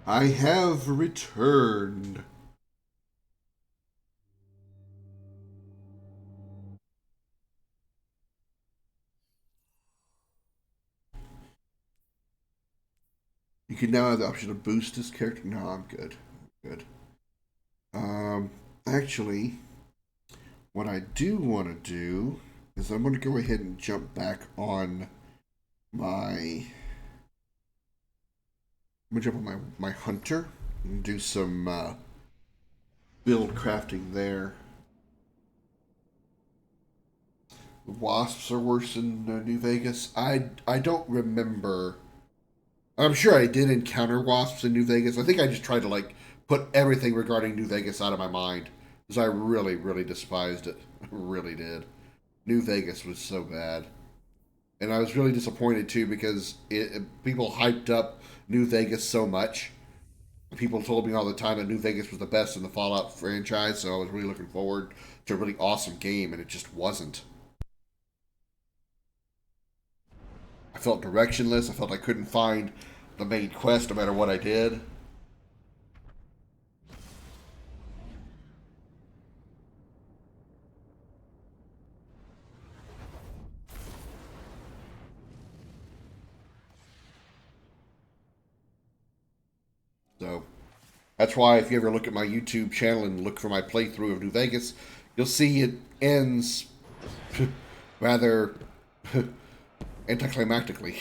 I have returned. You can now have the option to boost this character. No, I'm good. Good. Um, actually, what I do want to do is I'm going to go ahead and jump back on my. I'm going to jump on my hunter and do some build crafting there. Wasps are worse in New Vegas. I don't remember. I'm sure I did encounter wasps in New Vegas. I think I just tried to like put everything regarding New Vegas out of my mind because I really despised it. I really did. New Vegas was so bad, and I was really disappointed too because people hyped up New Vegas so much. People told me all the time that New Vegas was the best in the Fallout franchise, so I was really looking forward to a really awesome game, and it just wasn't. I felt directionless. I felt I couldn't find the main quest no matter what I did. So that's why if you ever look at my YouTube channel and look for my playthrough of New Vegas, you'll see it ends rather anticlimactically.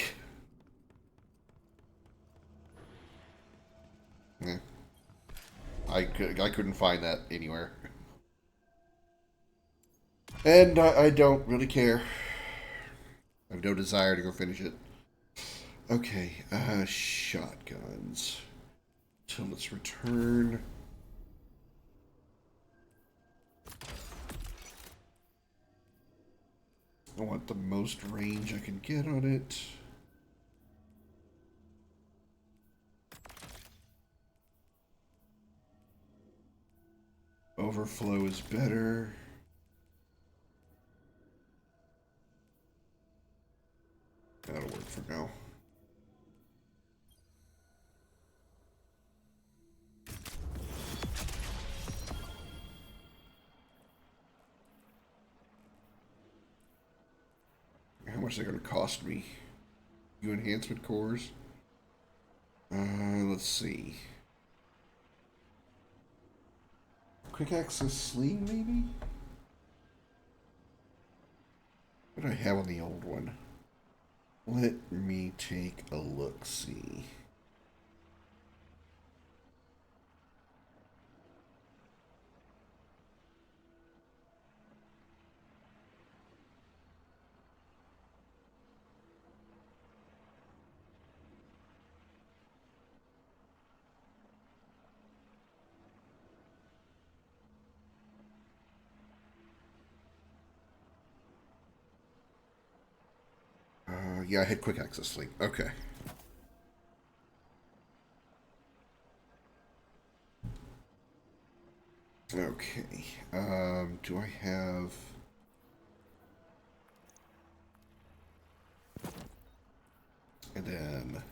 Yeah, I couldn't find that anywhere. And I don't really care. I have no desire to go finish it. Okay, shotguns. So let's return. I want the most range I can get on it. Overflow is better. That'll work for now. How much are they going to cost me? You enhancement cores? Let's see. Quick access sling, maybe? What did I have on the old one? Let me take a look, see. Yeah, I had quick access sling. Okay. Okay. Do I have... And then...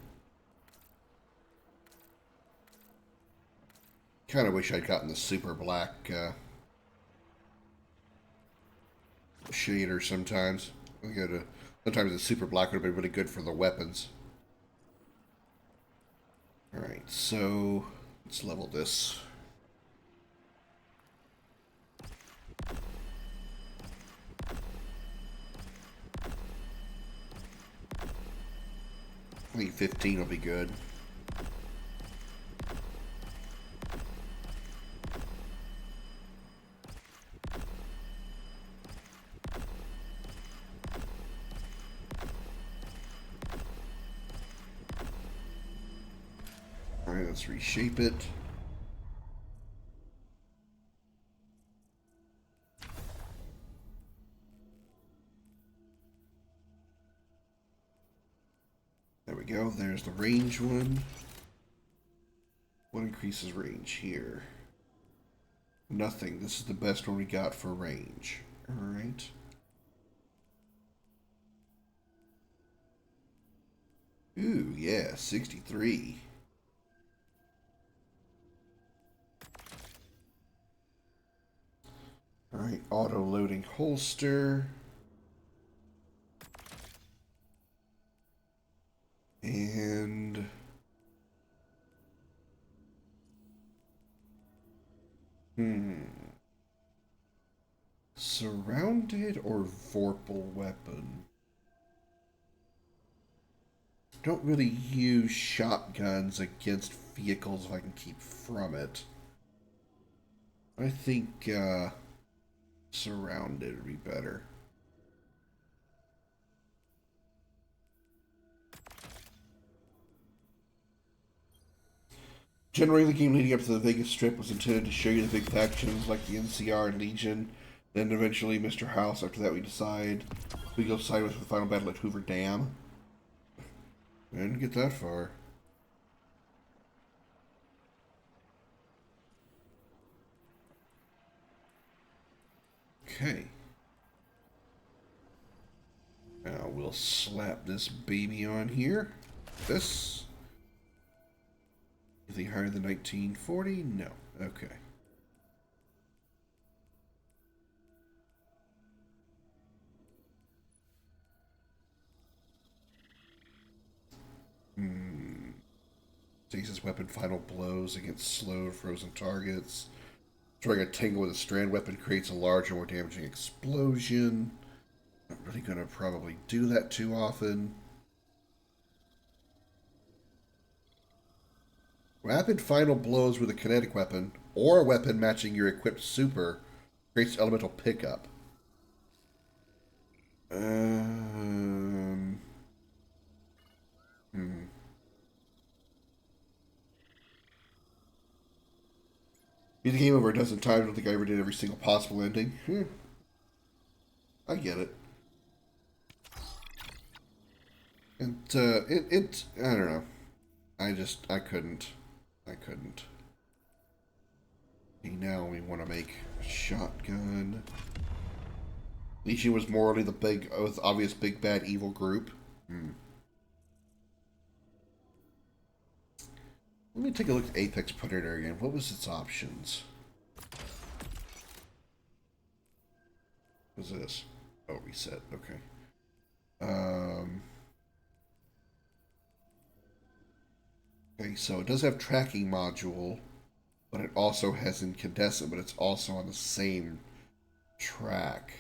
Kind of wish I'd gotten the super black shader sometimes. Sometimes the super black would have been really good for the weapons. Alright, so let's level this. I think 15 will be good. Alright, let's reshape it. There we go. There's the range one. What increases range here? Nothing. This is the best one we got for range. Alright. Ooh, yeah, 63. Alright, auto-loading holster. And... Surrounded or Vorpal weapon? Don't really use shotguns against vehicles if I can keep from it. I think surrounded would be better. Generally, the game leading up to the Vegas Strip was intended to show you the big factions like the NCR and Legion. Then eventually Mr. House. After that, we decide we go side with the final battle at Hoover Dam. I didn't get that far. Okay. Now we'll slap this baby on here. This. Is he higher than 1940? No. Okay. Takes his weapon final blows against slowed frozen targets. Throwing a tangle with a strand weapon creates a larger, more damaging explosion. Not really going to probably do that too often. Rapid final blows with a kinetic weapon or a weapon matching your equipped super creates elemental pickup. Um. Hmm. Beat the game over a dozen times. I don't think I ever did every single possible ending. I get it. And I don't know. I couldn't. Okay, now we want to make a shotgun. Legion was morally the big, was obvious big bad evil group. Let me take a look at Apex Predator again. What was its options? What's this? Oh, reset. Okay. Okay, so it does have tracking module, but it also has incandescent, but it's also on the same track.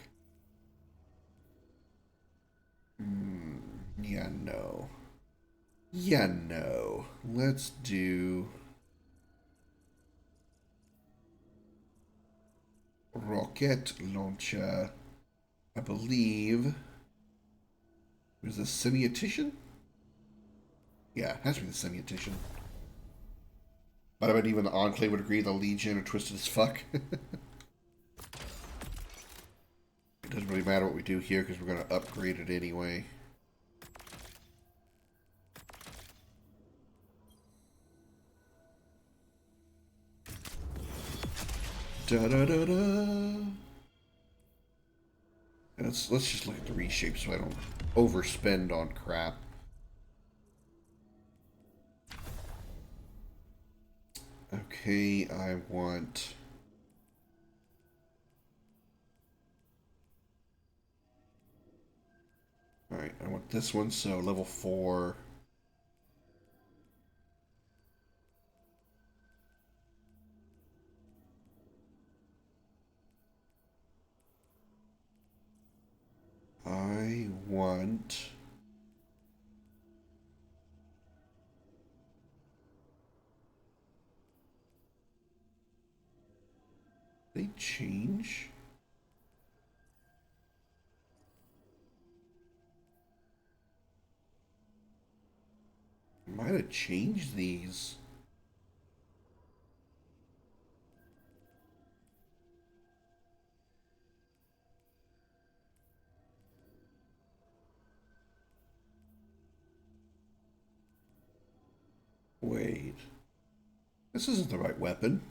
Yeah, no. Yeah, no. Let's do rocket launcher. I believe there's a semiotician. Yeah, it has to be the semiotician. But I bet even the Enclave would agree the Legion are twisted as fuck. It doesn't really matter what we do here because we're going to upgrade it anyway. Da-da-da-da. Let's just look at the reshape so I don't overspend on crap. Okay, I want... Alright, I want this one, so level 4. I want... They change? Might have changed these. Wait. This isn't the right weapon.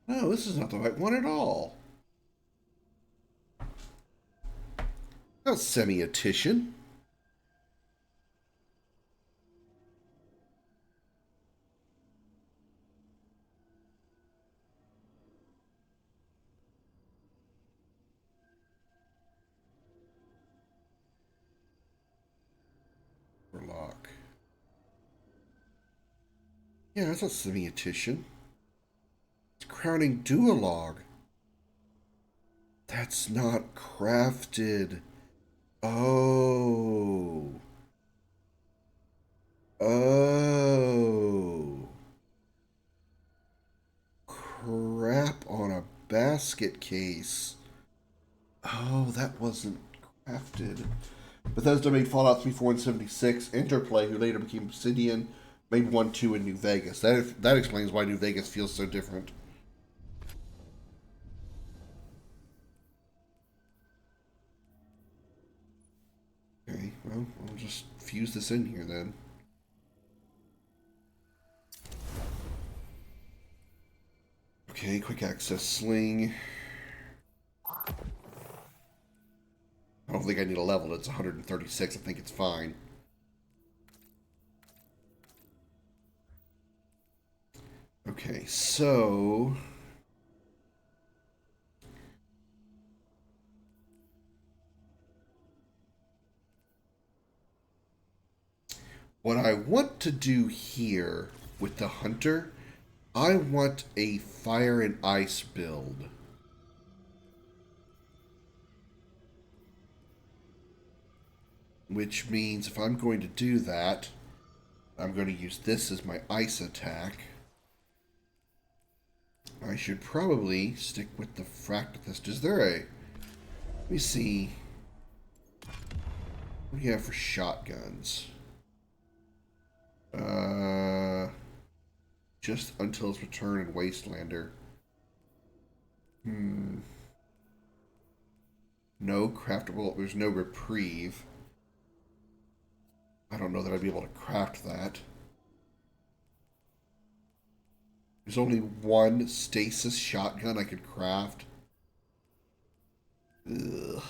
No, this is not the right one at all. Not semiotician. Yeah, that's a semiotician. It's crowning duologue. That's not crafted. Oh. Oh. Crap on a basket case. Oh, that wasn't crafted. Bethesda made Fallout 3, 4, and 76. Interplay, who later became Obsidian, made 1, 2 in New Vegas. That explains why New Vegas feels so different. Okay, well, I'll just fuse this in here then. Okay, quick access sling. I don't think I need a level. It's 136. I think it's fine. Okay, so what I want to do here with the hunter, I want a fire and ice build. Which means if I'm going to do that, I'm going to use this as my ice attack. I should probably stick with the fractithist. Is there a... Let me see. What do you have for shotguns? Just until its return in Wastelander. No craftable. There's no reprieve. I don't know that I'd be able to craft that. There's only one stasis shotgun I could craft. Ugh.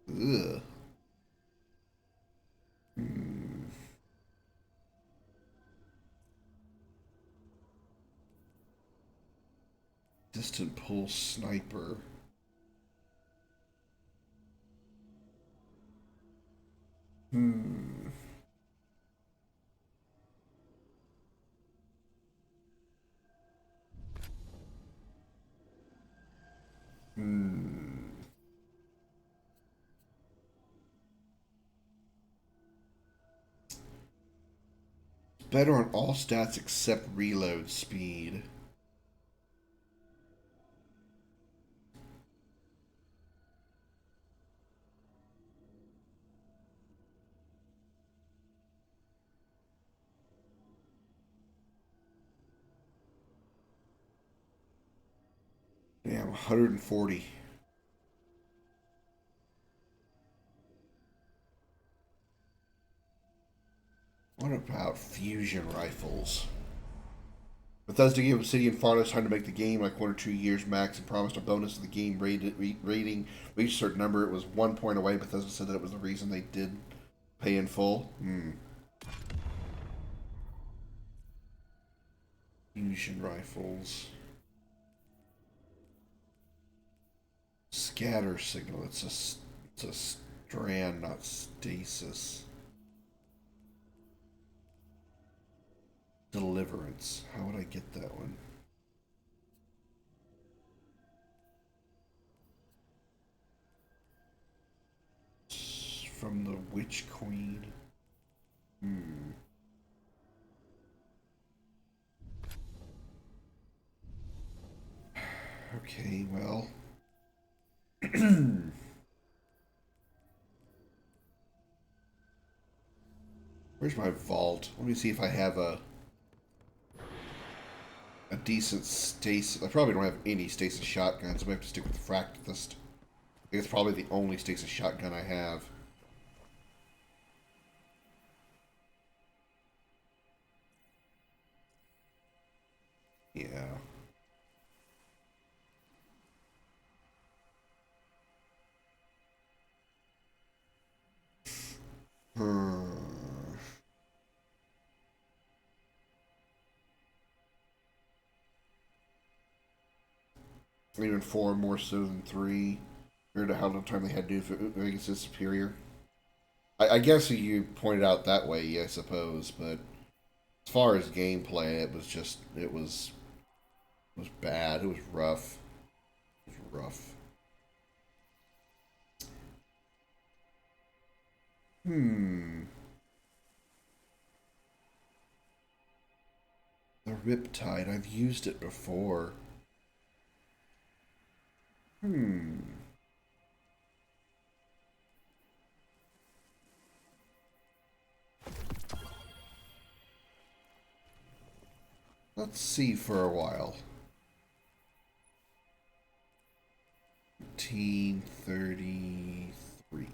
Ugh. Distant pulse sniper. Hmm. Hmm. Better on all stats except reload speed. Damn, 140. What about fusion rifles? Bethesda gave Obsidian Fauna time to make the game, like 1 or 2 years max, and promised a bonus if the game rating reached a certain number. It was 1 point away. Bethesda said that it was the reason they did pay in full. Fusion rifles. Scatter signal. It's a strand, not stasis. Deliverance. How would I get that one? From the Witch Queen. Okay, well. Where's my vault? Let me see if I have a decent stasis. I probably don't have any stasis shotguns. I'm gonna have to stick with the fractithist. I think it's probably the only stasis shotgun I have. Yeah. Hmm. Even 4 more so than 3. Compared to how little time they had to do it, I think it's superior. I guess you pointed out that way, I suppose, but far as gameplay, it was bad. It was rough. It was rough. Hmm. The Riptide. I've used it before. Hmm. Let's see for a while. 1933.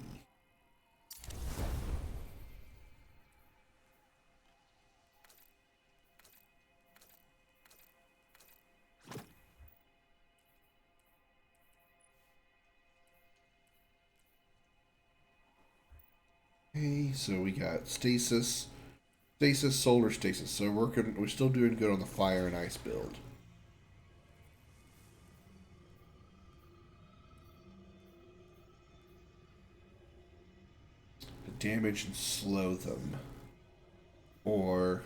Okay, so we got stasis, solar stasis. So we're still doing good on the fire and ice build. Damage and slow them, or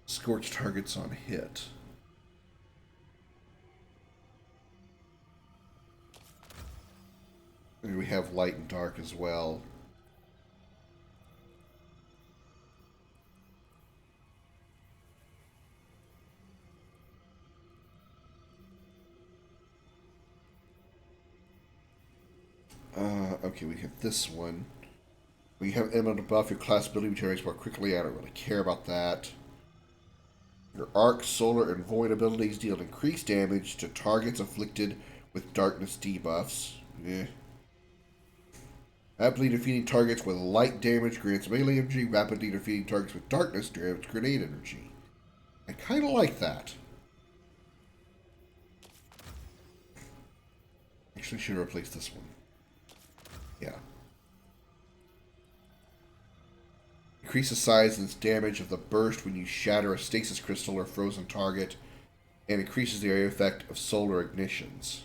scorch targets on hit. And we have light and dark as well. Okay, we have this one. We have element buff. Your class ability generates more quickly. I don't really care about that. Your arc, solar, and void abilities deal increased damage to targets afflicted with darkness debuffs. Eh. Rapidly defeating targets with light damage grants melee energy. Rapidly defeating targets with darkness grants grenade energy. I kind of like that. Actually, should replace this one. Yeah. Increase the size and damage of the burst when you shatter a stasis crystal or frozen target, and increases the area effect of solar ignitions.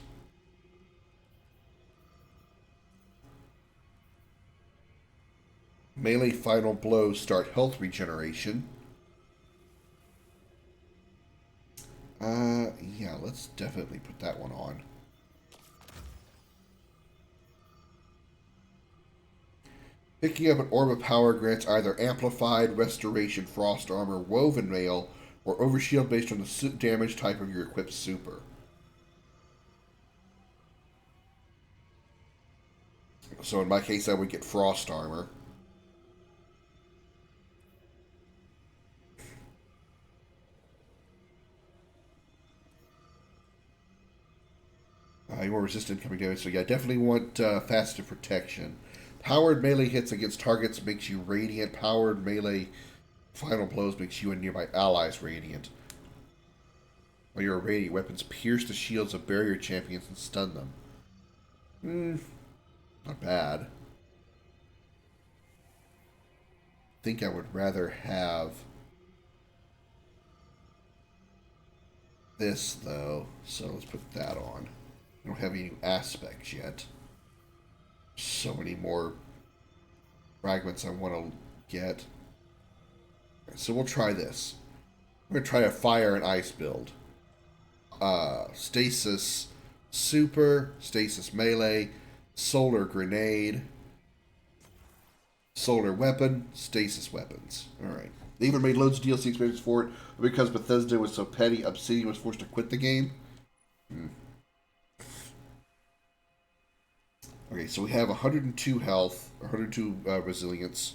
Melee final blows start health regeneration. Yeah, let's definitely put that one on. Picking up an orb of power grants either amplified, restoration, frost armor, woven mail, or overshield based on the damage type of your equipped super. So in my case, I would get frost armor. You're more resistant coming damage, so yeah, definitely want faster protection. Powered melee hits against targets makes you radiant. Powered melee final blows makes you and nearby allies radiant. While your radiant weapons pierce the shields of barrier champions and stun them. Not bad. I think I would rather have this though, so let's put that on. I don't have any new aspects yet. So many more fragments I want to get. So we'll try this. We're going to try a fire and ice build. Stasis super, stasis melee, solar grenade, solar weapon, stasis weapons. Alright. They even made loads of DLC expansions for it, but because Bethesda was so petty, Obsidian was forced to quit the game. Okay, so we have 102 health, 102 resilience.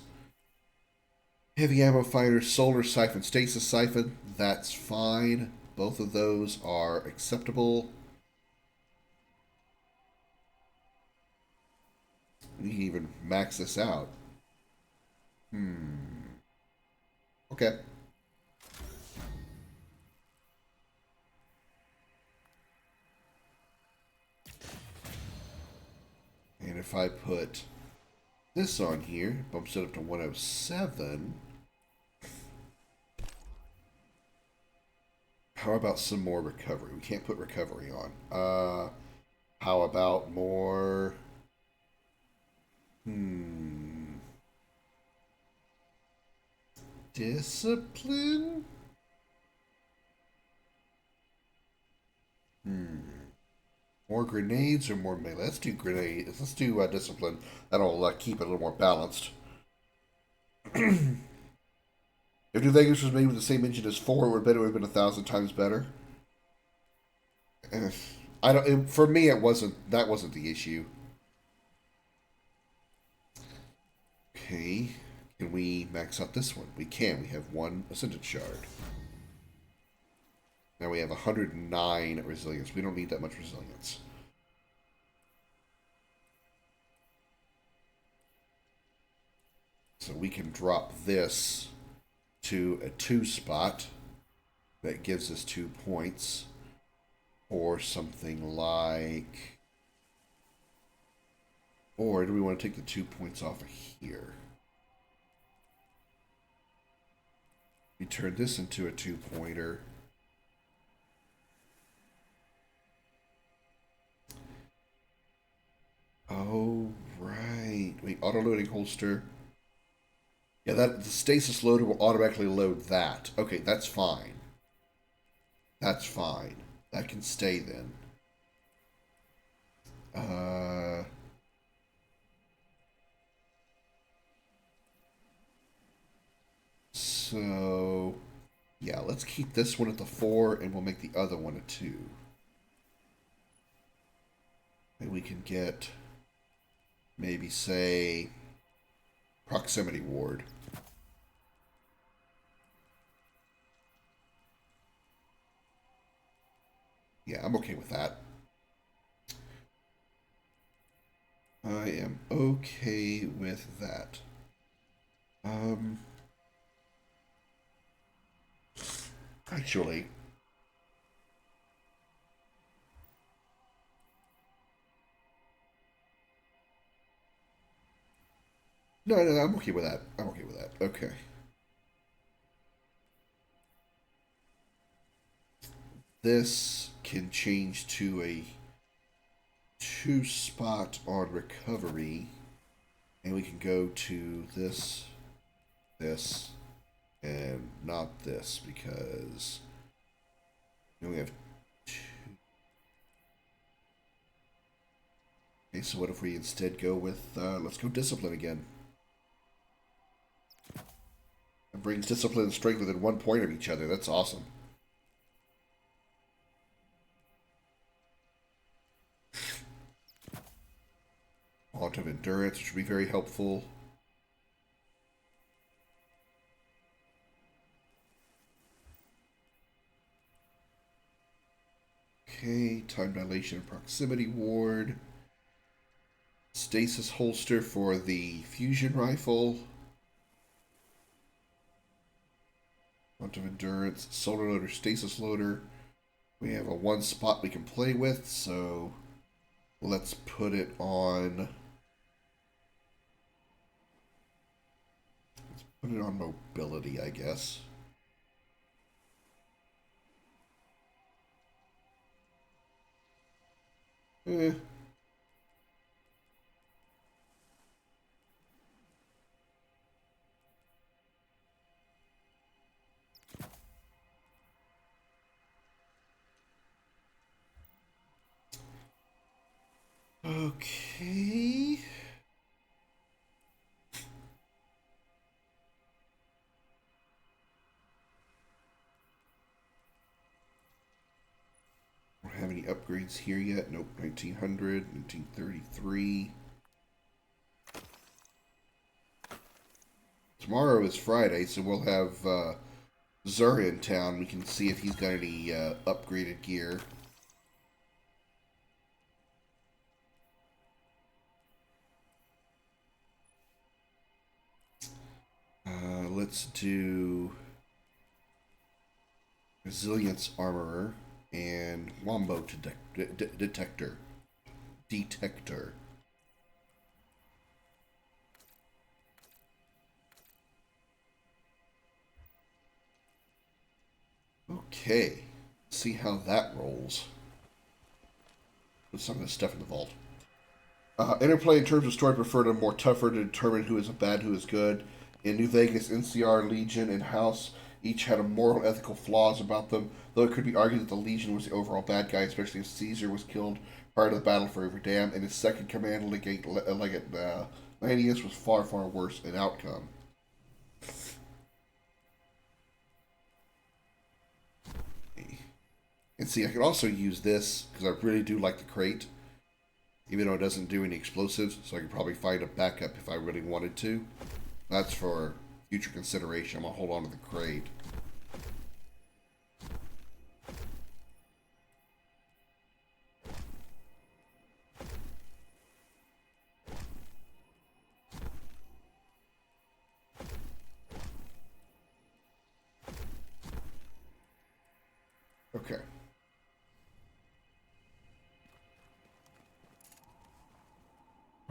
Heavy ammo fighter, solar siphon, stasis siphon. That's fine. Both of those are acceptable. We can even max this out. Okay. And if I put this on here, bumps it up to 107. How about some more recovery? We can't put recovery on. How about more? Discipline? More grenades or more melee? Let's do grenades. Let's do discipline. That'll keep it a little more balanced. If New Vegas was made with the same engine as 4, it would have been 1,000 times better. Eh, I don't. For me, it wasn't. That wasn't the issue. Okay, can we max out this one? We can. We have one Ascendant Shard. Now we have 109 resilience. We don't need that much resilience. So we can drop this to a 2 spot. That gives us 2 points. Or something like... Or do we want to take the 2 points off of here? We turn this into a 2-pointer. Oh, right. Wait, auto-loading holster. Yeah, the stasis loader will automatically load that. Okay, that's fine. That's fine. That can stay then. So, yeah, let's keep this one at the 4, and we'll make the other one a 2. And we can get, maybe, say, proximity ward. Yeah, I'm okay with that. I am okay with that. Actually, no, I'm okay with that. I'm okay with that. Okay. This can change to a 2 spot on recovery, and we can go to this, and not this, because we have 2. Okay, so what if we instead go with, let's go discipline again. It brings discipline and strength within 1 point of each other. That's awesome. Quantum endurance, which would be very helpful. Okay, time dilation and proximity ward. Stasis holster for the fusion rifle. Quantum endurance, solar loader, stasis loader. We have a 1 spot we can play with, so let's put it on. Let's put it on mobility, I guess. Eh. Okay. Don't have any upgrades here yet. Nope. 1900, 1933. Tomorrow is Friday, so we'll have Zur in town. We can see if he's got any upgraded gear. Let's do Resilience Armorer and Wombo Detector. Detector. Okay. See how that rolls. Put some of this stuff in the vault. Interplay in terms of story preferred a more tougher to determine who is bad, who is good. In New Vegas, NCR, Legion, and House each had a moral, ethical flaws about them, though it could be argued that the Legion was the overall bad guy, especially if Caesar was killed prior to the battle for Everdam, and his second command, Legate Lanius, was far, far worse in outcome. And see, I could also use this, because I really do like the crate, even though it doesn't do any explosives, so I could probably find a backup if I really wanted to. That's for future consideration. I'm going to hold on to the crate. Okay.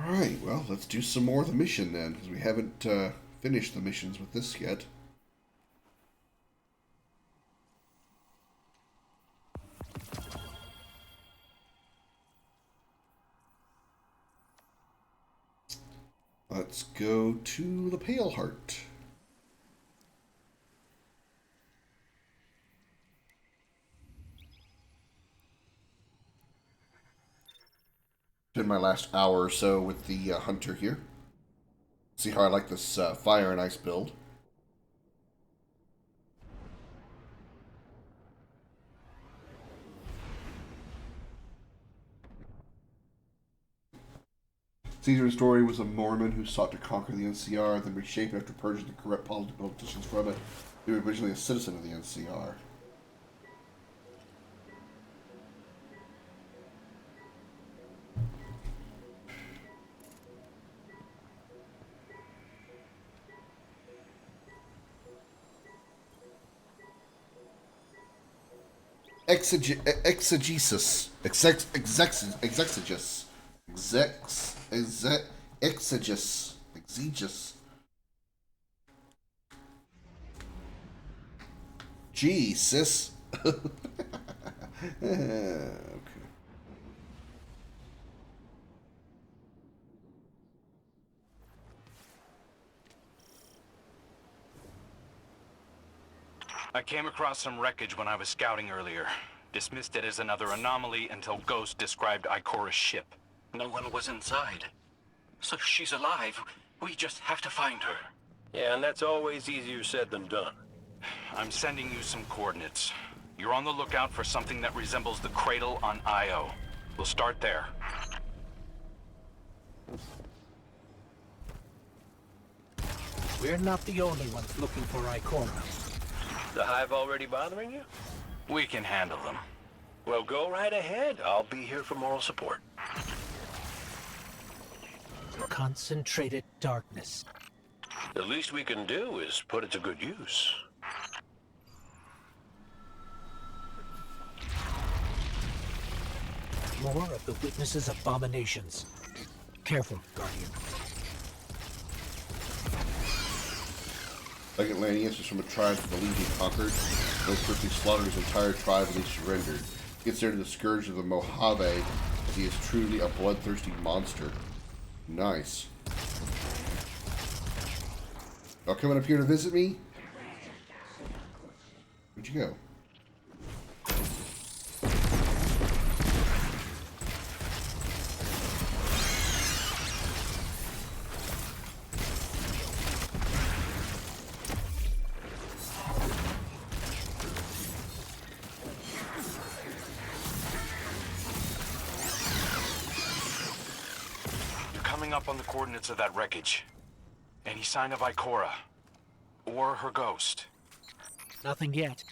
Alright, well, let's do some more of the mission then, because we haven't finished the missions with this yet. Let's go to the Pale Heart. Been my last hour or so with the Hunter here. See how I like this Fire and Ice build. Caesar's story was a Mormon who sought to conquer the NCR, then reshape it after purging the corrupt politicians from it. He was originally a citizen of the NCR. Exegesis. Exegesis. Exegesis. Jesus. Okay. I came across some wreckage when I was scouting earlier. Dismissed it as another anomaly until Ghost described Ikora's ship. No one was inside. So she's alive. We just have to find her. Yeah, and that's always easier said than done. I'm sending you some coordinates. You're on the lookout for something that resembles the cradle on Io. We'll start there. We're not the only ones looking for Ikora. The hive already bothering you? We can handle them. Well, go right ahead. I'll be here for moral support. Concentrated darkness. The least we can do is put it to good use. More of the witness's abominations. Careful, Guardian. Legate Lanius is from a tribe that the Legion conquered. Those quickly slaughtered his entire tribe and he surrendered. He considered the scourge of the Mojave, as he is truly a bloodthirsty monster. Nice. Y'all coming up here to visit me? Where'd you go? Up on the coordinates of that wreckage. Any sign of Ikora? Or her ghost? Nothing yet.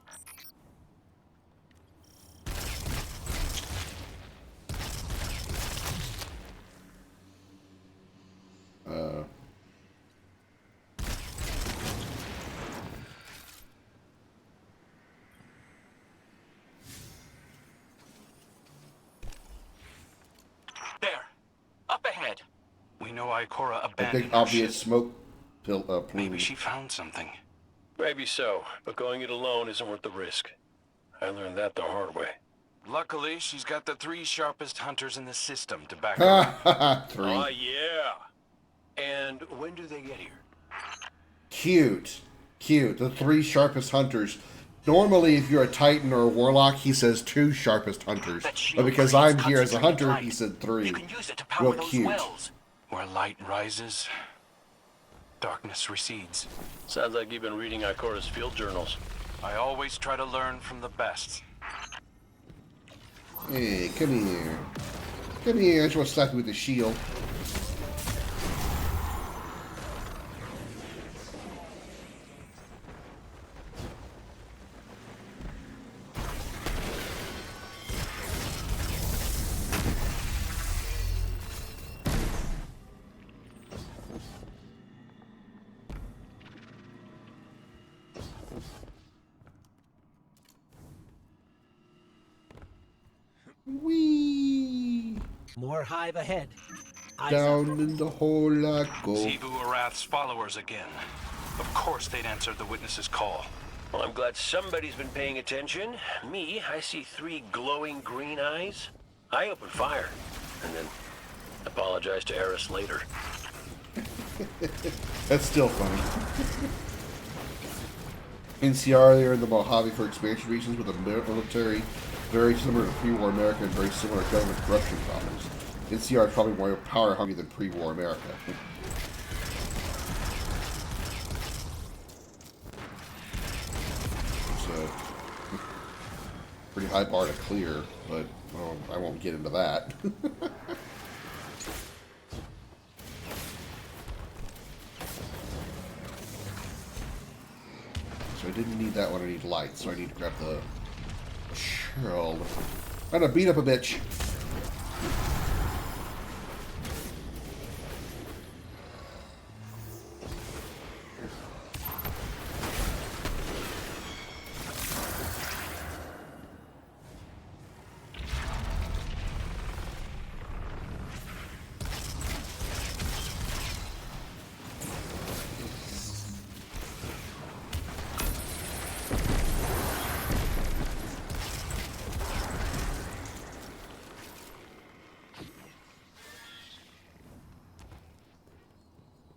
There! Up ahead! We know Ikora A abandoned big her obvious ship. smoke plume. Maybe she found something. Maybe so, but going it alone isn't worth the risk. I learned that the hard way. Luckily, she's got the 3 sharpest hunters in the system to back her up. 3. Oh, yeah. And when do they get here? Cute. Cute. The 3 sharpest hunters. Normally, if you're a Titan or a Warlock, he says 2 sharpest hunters. That shield But because creates I'm here as a concentrated hunter, light. he said 3. You can use it to power Real those cute. wells. Where light rises, darkness recedes. Sounds like you've been reading Ikora's field journals. I always try to learn from the best. Hey, come here. Come here. I just want to slap you with the shield. Whee! More hive ahead. Eyes Down up. in the hole I go. Zebu Arath's followers again. Of course they'd answered the witness's call. Well, I'm glad somebody's been paying attention. Me, I see 3 glowing green eyes. I open fire, and then apologize to Eris later. That's still funny. NCR, they're in the Mojave for expansion regions with a military very similar to pre-war America and very similar to government corruption problems. NCR is probably more power hungry than pre-war America. It's a pretty high bar to clear, but well, I won't get into that. So I didn't need that one, I need light, so I need to grab the shield. I'm gonna beat up a bitch.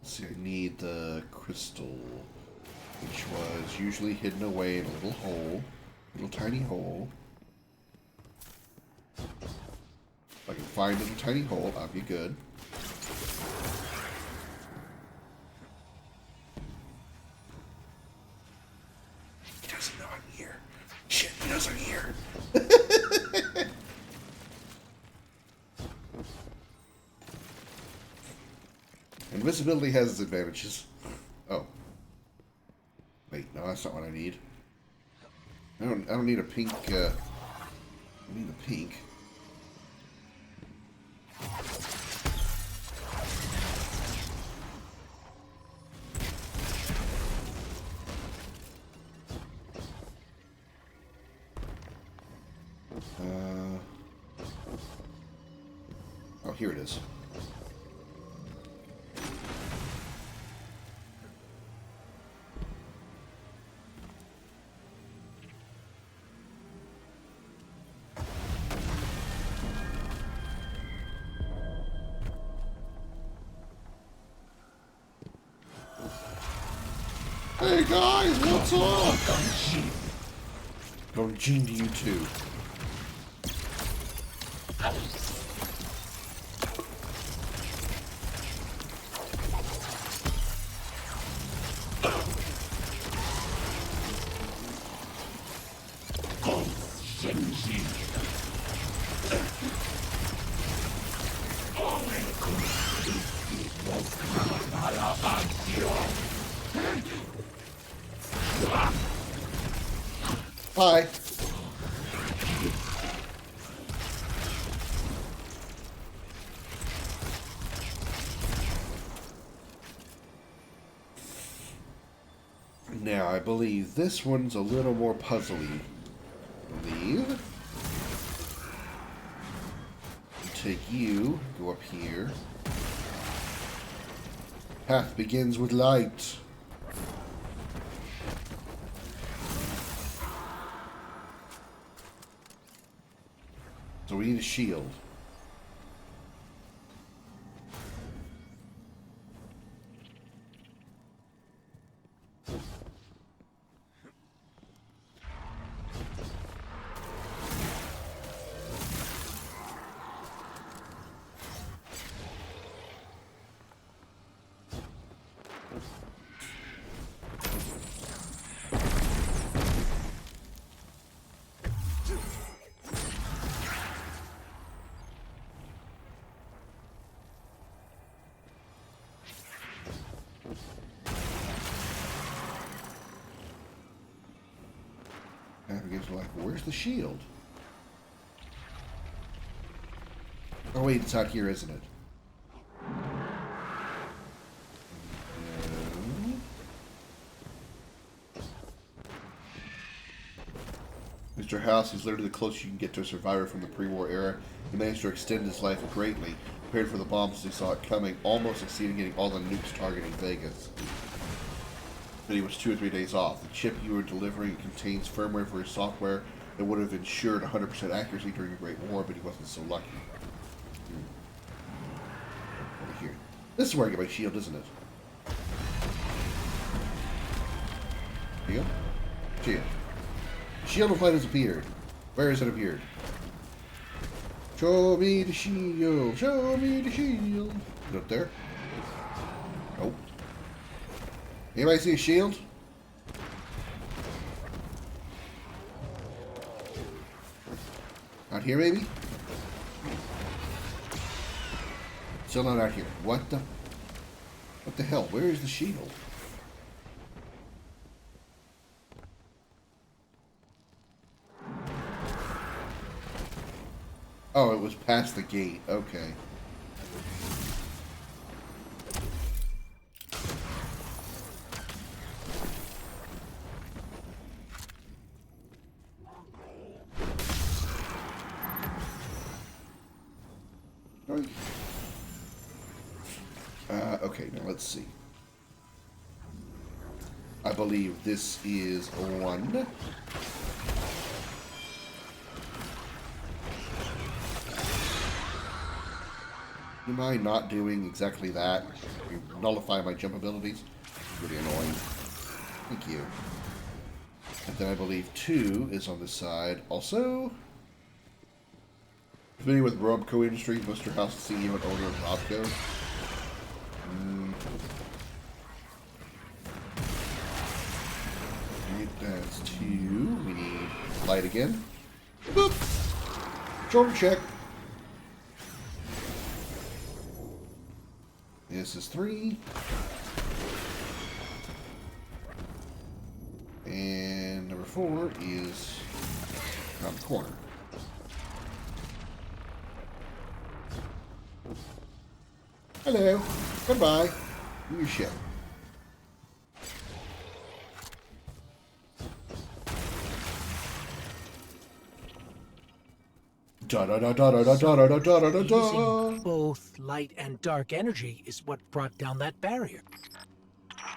See, I need the crystal, which was usually hidden away in a little hole, little tiny hole. If I can find a little tiny hole, I'll be good. He doesn't know I'm here. Shit, he knows I'm here. Invisibility has its advantages. Oh. Wait, no, that's not what I need. I don't need a pink, I need a pink. Oh, here it is. Hey guys, what's up? Going Gene to you too. Hi. Now, I believe this one's a little more puzzly. I believe. Take you, go up here. Path begins with light. So we need a shield. Navigator life. Where's the shield? Oh wait, it's out here, isn't it? Mr. House is literally the closest you can get to a survivor from the pre-war era. He managed to extend his life greatly, prepared for the bombs as he saw it coming, almost succeeding getting all the nukes targeting Vegas. But he was 2 or 3 days off. The chip you were delivering contains firmware for his software that would have ensured 100% accuracy during the Great War, but he wasn't so lucky. Over here. This is where I get my shield, isn't it? Shield? Shield. Shield of light has appeared. Where has it appeared? Show me the shield. Show me the shield. Is it up there? Nope. Anybody see a shield? Out here, maybe? Still not out here. What the hell? Where is the shield? Oh, it was past the gate. Okay. Okay, now let's see. I believe this is one. Am I not doing exactly that? You nullify my jump abilities? Pretty annoying. Thank you. And then I believe 2 is on this side. Also, familiar with Robco Industries, Mr. House, CEO and owner of Robco. Alright, that's 2. We need light again. Boop! Shoulder check. This is 3. And number 4 is around the corner. Hello. Goodbye. Do your shit. Da da da da da da da da da da da da. Using both light and dark energy is what brought down that barrier.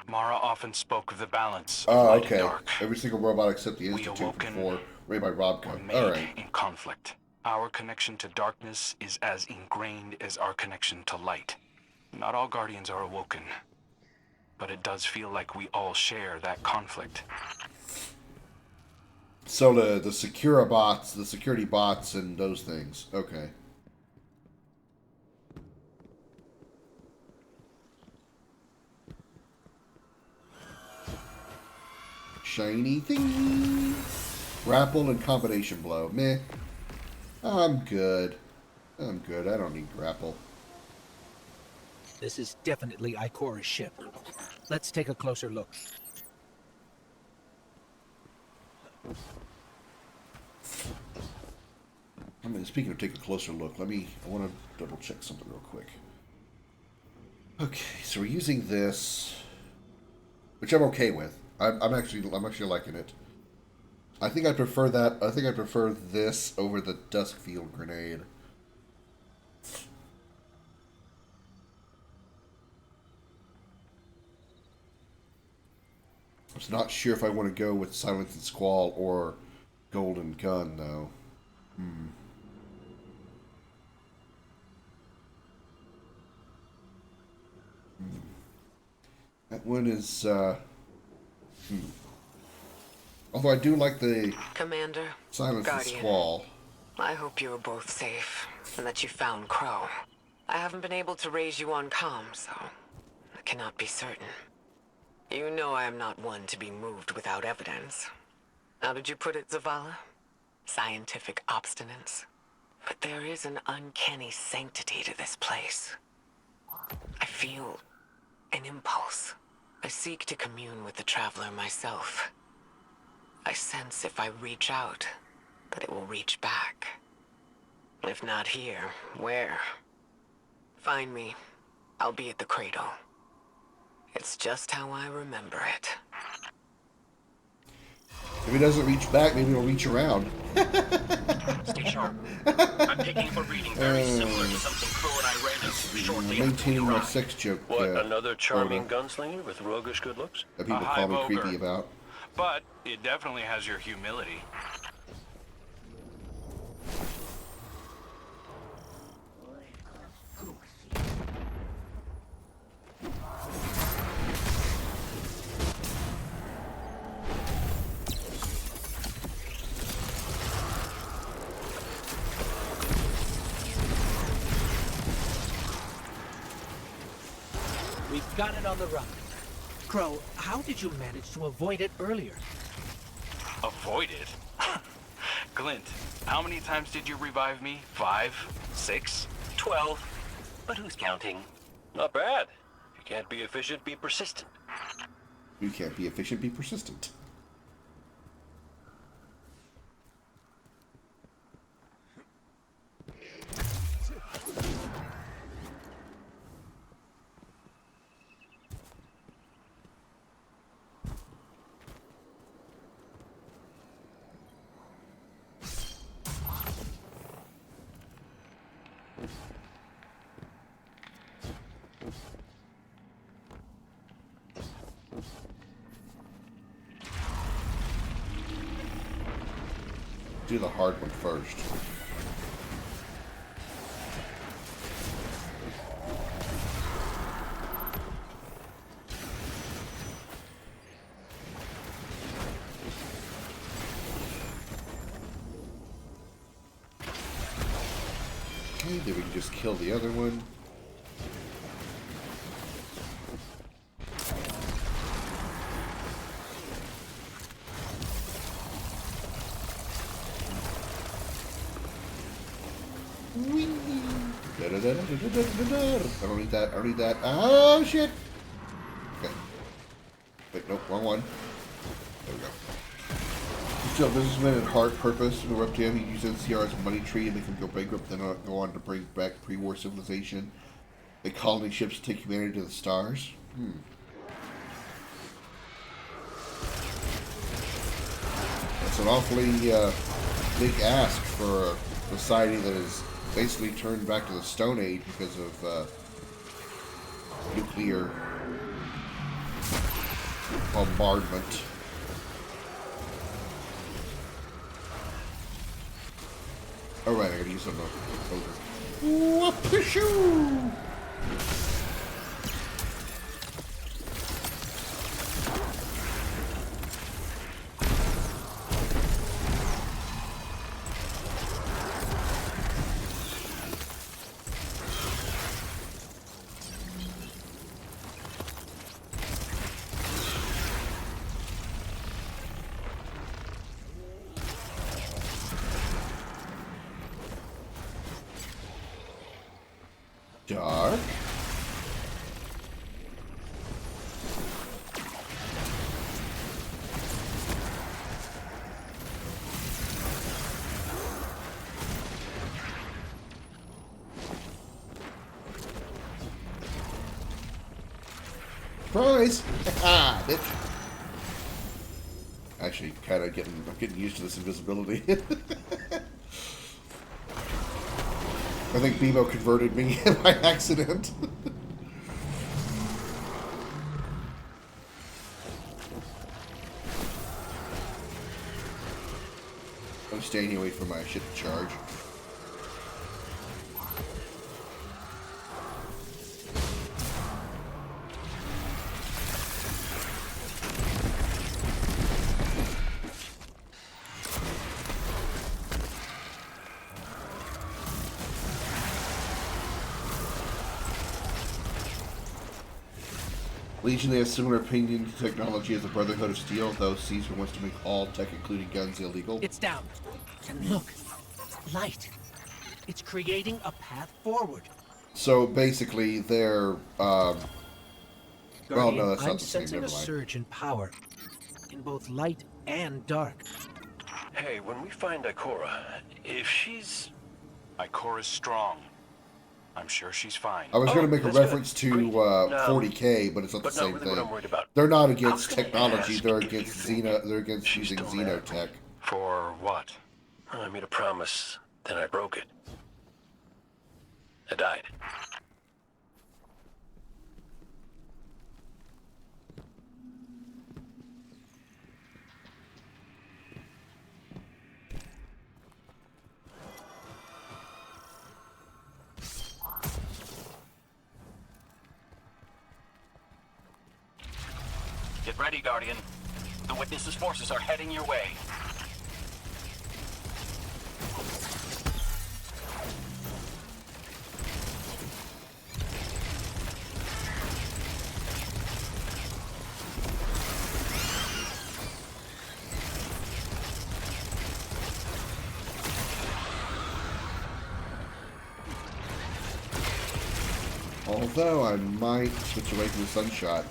Mara often spoke of the balance of Oh, light okay. and dark. Every single robot except the We Institute awoken before, made by Were Robco. made Alright. in conflict. Our connection to darkness is as ingrained as our connection to light. Not all Guardians are awoken, but it does feel like we all share that conflict. So the Secura bots, the security bots and those things. Okay. Shiny thing. Grapple and combination blow. Meh. I'm good. I'm good. I don't need grapple. This is definitely Ikora's ship. Let's take a closer look. I mean, speaking of take a closer look, I want to double check something real quick. Okay, so we're using this, which I'm okay with. I'm actually liking it. I think I prefer that. I think I prefer this over the Duskfield grenade. I'm just not sure if I want to go with Silence and Squall or Golden Gun, though. That one is, although I do like the Commander, Silence and Guardian, Squall. I hope you are both safe, and that you found Crow. I haven't been able to raise you on comm, so I cannot be certain. You know I am not one to be moved without evidence. How did you put it, Zavala? Scientific obstinance. But there is an uncanny sanctity to this place. I feel an impulse. I seek to commune with the Traveler myself. I I sense if I reach out, that it will reach back. If not here, where? Find me. I'll be at the cradle. It's just how I remember it. If it doesn't reach back, maybe it'll reach around. Stay sharp. I'm picking up a reading very similar to something Crow and I ran into shortly after we Maintaining my arrived. sex joke. What, another charming quota gunslinger with roguish good looks? that people A high call me voguer. creepy about. But it definitely has your humility. We've got it on the run. Crow, how did you manage to avoid it earlier? Avoid it? Glint, how many times did you revive me? 5? 6? 12. But who's counting? Not bad. If you can't be efficient, be persistent. You can't be efficient, be persistent. Do the hard one first. Okay, then we can just kill the other one. I don't need that. I don't need that. Oh, shit. Okay. Wait, nope, wrong one. There we go. Still, businessmen at heart purpose interrupt him. He uses NCR as a money tree and make him go bankrupt, then go on to bring back pre-war civilization. The colony ships take humanity to the stars. That's an awfully big ask for a society that is basically turned back to the Stone Age because of nuclear bombardment. Oh right, I gotta use some over. Whoop-a-shoo! Dark. Surprise! Ah, bitch. Actually, kind of I'm getting used to this invisibility. I think Bebo converted me by accident. I'm staying here waiting for my shit to charge. Legion, they have similar opinion to technology as the Brotherhood of Steel, though Caesar wants to make all tech, including guns, illegal. It's down. And look, light. It's creating a path forward. So basically, they're well, no, that's I'm not the same. sensing Never a mind. surge in power in both light and dark. Hey, when we find Ikora, if she's... Ikora's strong. I'm sure she's fine. I was Oh, going to make a that's good. reference to Great. 40K, but it's not the But not same really what I'm thing. worried about. They're not I against was gonna technology. ask They're if you against think They're against she's using still mad. xenotech. For what? I made a promise, then I broke it. I died. Get ready, Guardian. The Witness's forces are heading your way. Although I might switch away from the Sunshot,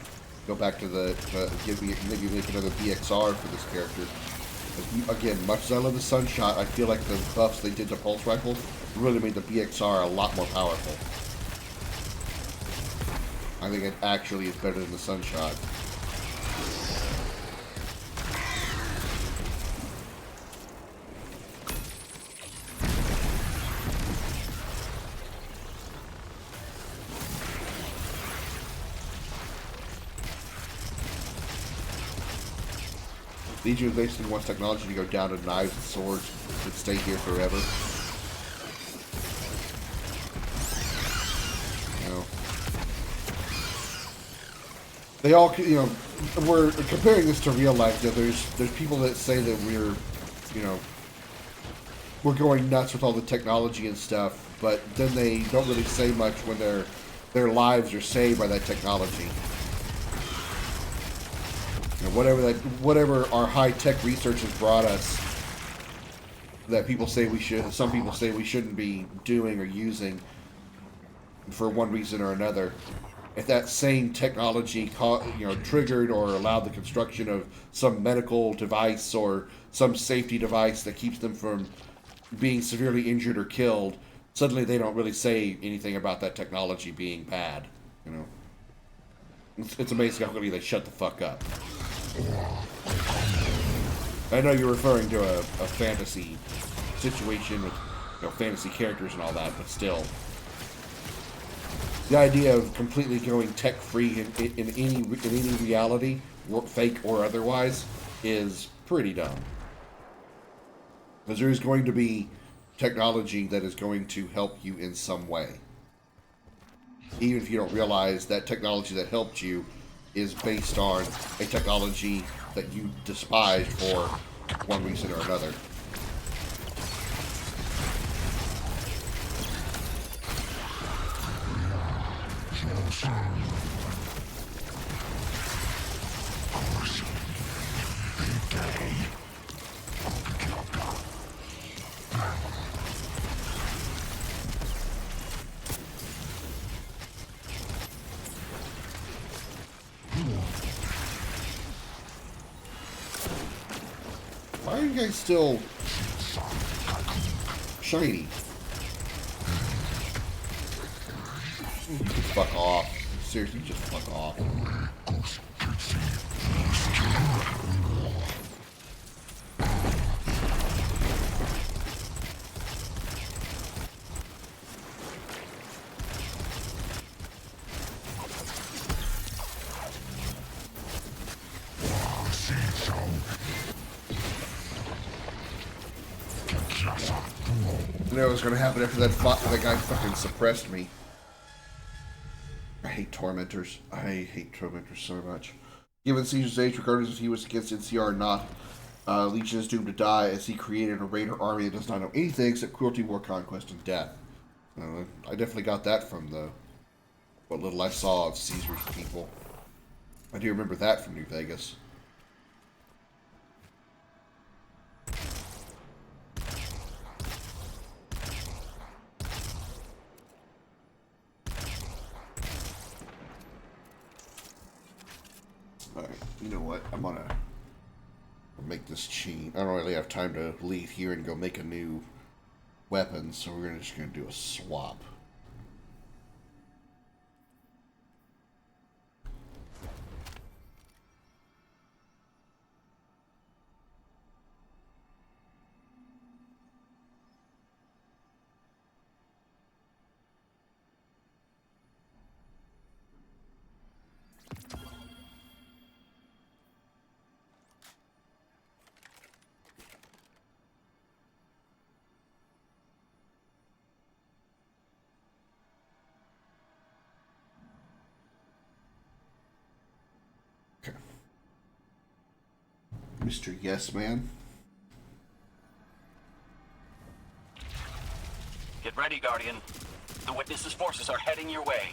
go back to the maybe make another BXR for this character. Again, much as I love the Sunshot, I feel like the buffs they did to pulse rifles really made the BXR a lot more powerful. I think it actually is better than the Sunshot. Legion of basically wants technology to go down to knives and swords that stay here forever. You know. They all, you know, we're comparing this to real life. You know, there's people that say that we're, you know, we're going nuts with all the technology and stuff, but then they don't really say much when their lives are saved by that technology. You know, whatever our high-tech research has brought us, that people say we should, some people say we shouldn't be doing or using for one reason or another. If that same technology, you know, triggered or allowed the construction of some medical device or some safety device that keeps them from being severely injured or killed, suddenly they don't really say anything about that technology being bad. You know, it's amazing how quickly they shut the fuck up. I know you're referring to a fantasy situation with, you know, fantasy characters and all that, but still, the idea of completely going tech free in any reality, fake or otherwise, is pretty dumb. Because there is going to be technology that is going to help you in some way, even if you don't realize that technology that helped you is based on a technology that you despised for one reason or another. Why are you guys still shiny? Just fuck off. Seriously, just fuck off. I knew it was going to happen after that guy fucking suppressed me. I hate tormentors. I hate tormentors so much. Given Caesar's age, regardless if he was against NCR or not, Legion is doomed to die as he created a raider army that does not know anything except cruelty, war, conquest, and death. I definitely got that from what little I saw of Caesar's people. I do remember that from New Vegas. Alright, you know what? I'm gonna make this chain. I don't really have time to leave here and go make a new weapon, so we're just gonna do a swap. Mr. Yes Man. Get ready, Guardian. The Witness's forces are heading your way.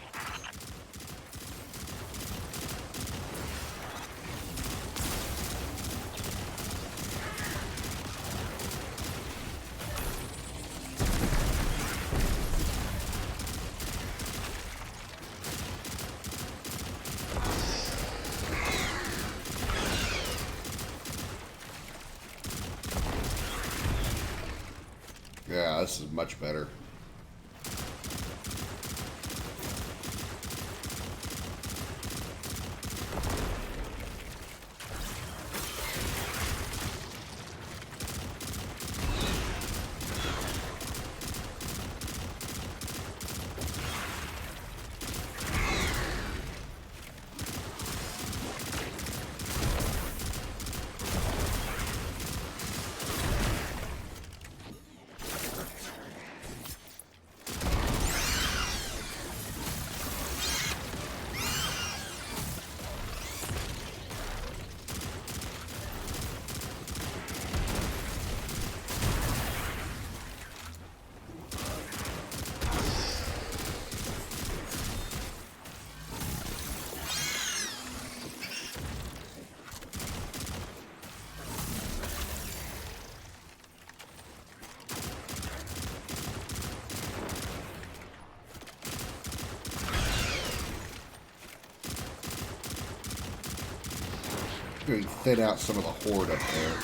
Yeah, this is much better. Going to thin out some of the horde up there.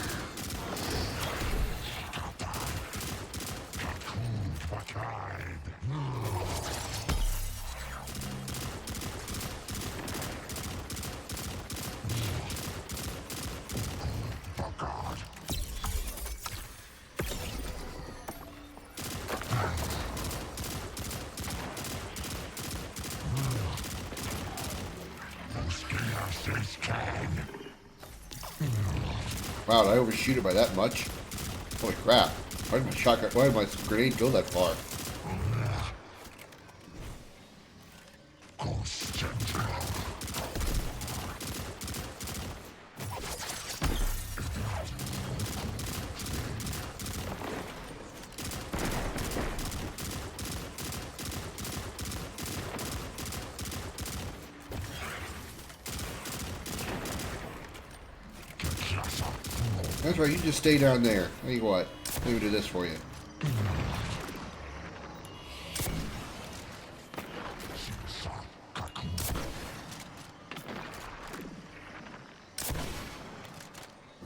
Wow, did I overshoot it by that much? Holy crap. Why did my grenade go that far? That's right, you just stay down there. Tell you what, let me do this for you.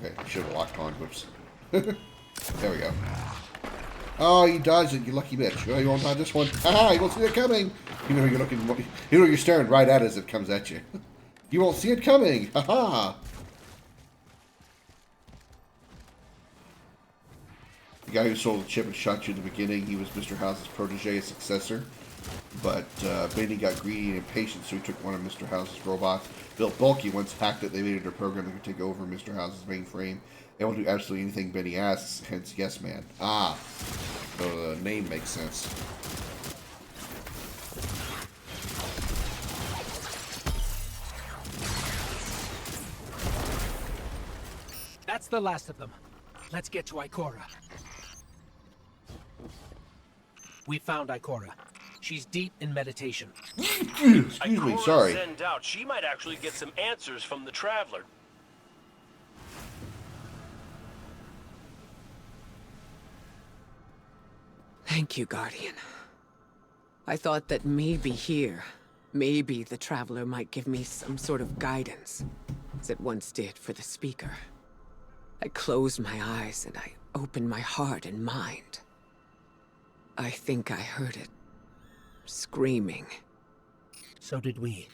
Okay, should have locked on. Whoops. There we go. Oh, you dodged it, you lucky bitch. Oh, you won't dodge this one. Ah, you won't see it coming. Even though you're looking, you know you're staring right at it as it comes at you. You won't see it coming. Ha ha. The guy who sold the chip and shot you in the beginning, he was Mr. House's protege, a successor. But Benny got greedy and impatient, so he took one of Mr. House's robots. Built bulky, once hacked it, they made it a program that could take over Mr. House's mainframe. They will do absolutely anything Benny asks, hence Yes Man. Ah, so the name makes sense. That's the last of them. Let's get to Ikora. We found Ikora. She's deep in meditation. Excuse me, sorry. Send out. She might actually get some answers from the Traveler. Thank you, Guardian. I thought that maybe here, maybe the Traveler might give me some sort of guidance, as it once did for the Speaker. I closed my eyes and I opened my heart and mind. I think I heard it. Screaming. So did we,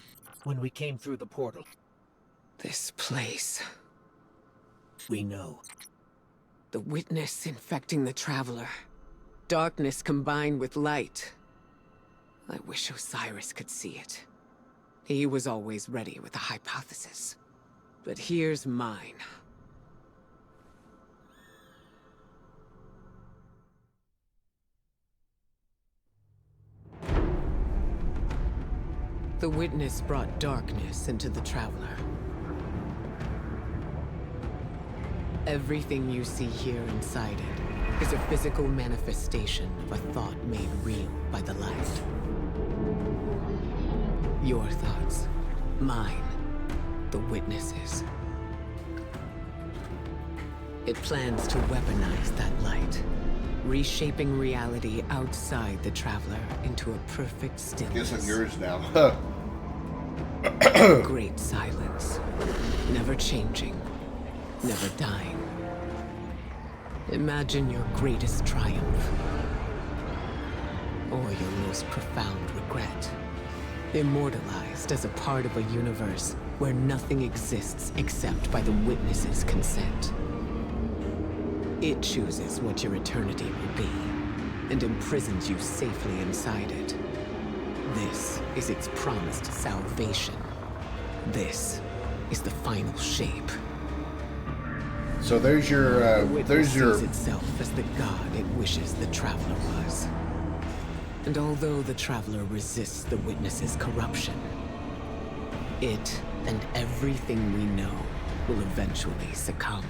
when we came through the portal. This place. We know. The witness infecting the traveler. Darkness combined with light. I wish Osiris could see it. He was always ready with a hypothesis. But here's mine. The witness brought darkness into the traveler. Everything you see here inside it is a physical manifestation of a thought made real by the light. Your thoughts, mine, the witnesses. It plans to weaponize that light, reshaping reality outside the traveler into a perfect stillness. Guess I'm yours now. Great silence, never changing, never dying. Imagine your greatest triumph, or your most profound regret. Immortalized as a part of a universe where nothing exists except by the witness's consent. It chooses what your eternity will be, and imprisons you safely inside it. This is its promised salvation. This is the final shape. So there's your, Sees itself as the god it wishes the traveler was. And although the traveler resists the witness's corruption, it and everything we know will eventually succumb.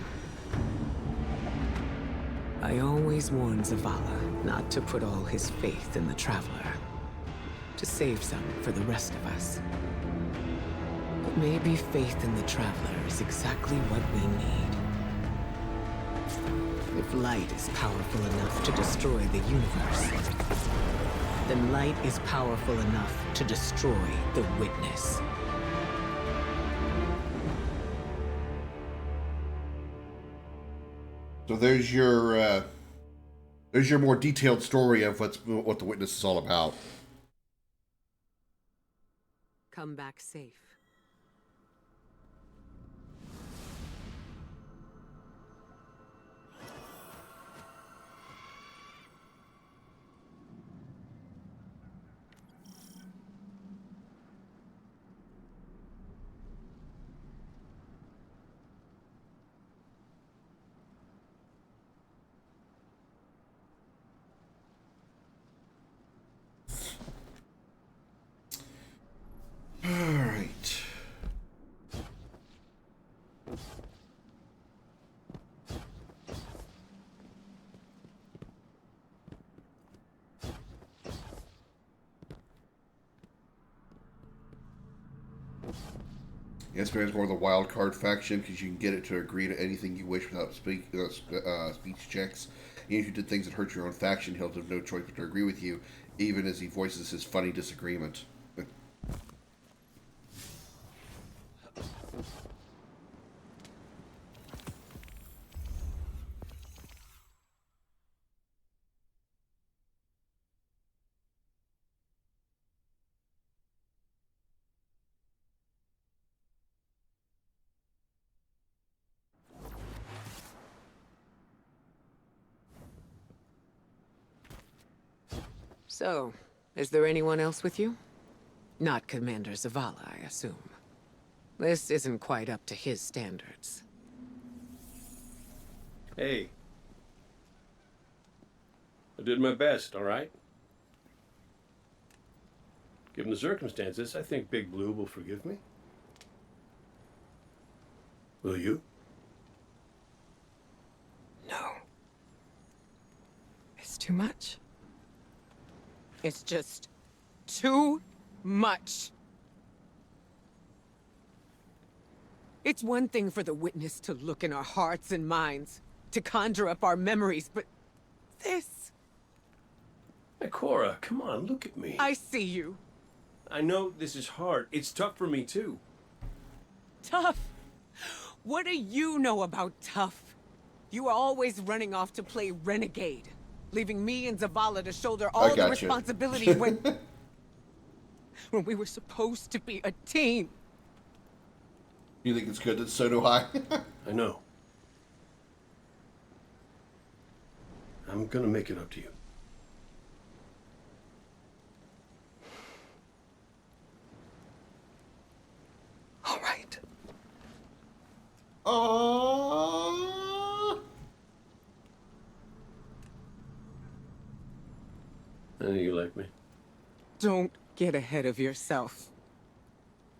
I always warn Zavala not to put all his faith in the traveler, to save some for the rest of us. But maybe faith in the traveler is exactly what we need. If light is powerful enough to destroy the universe, then light is powerful enough to destroy the witness. So there's your more detailed story of what the witness is all about. Come back safe. All right. Yes, man, is more of the wild card faction because you can get it to agree to anything you wish without speech checks. Even if you did things that hurt your own faction, he'll have no choice but to agree with you, even as he voices his funny disagreement. So, is there anyone else with you? Not Commander Zavala, I assume. This isn't quite up to his standards. Hey. I did my best, all right? Given the circumstances, I think Big Blue will forgive me. Will you? No. It's too much. It's just too much. It's one thing for the witness to look in our hearts and minds, to conjure up our memories, but this... Hey, Cora, come on, look at me. I see you. I know this is hard. It's tough for me, too. Tough. What do you know about tough? You were always running off to play renegade, leaving me and Zavala to shoulder I all the gotcha. responsibility when we were supposed to be a team. You think it's good that so do I? I know. I'm gonna make it up to you. All right. Oh. I know you like me. Don't get ahead of yourself.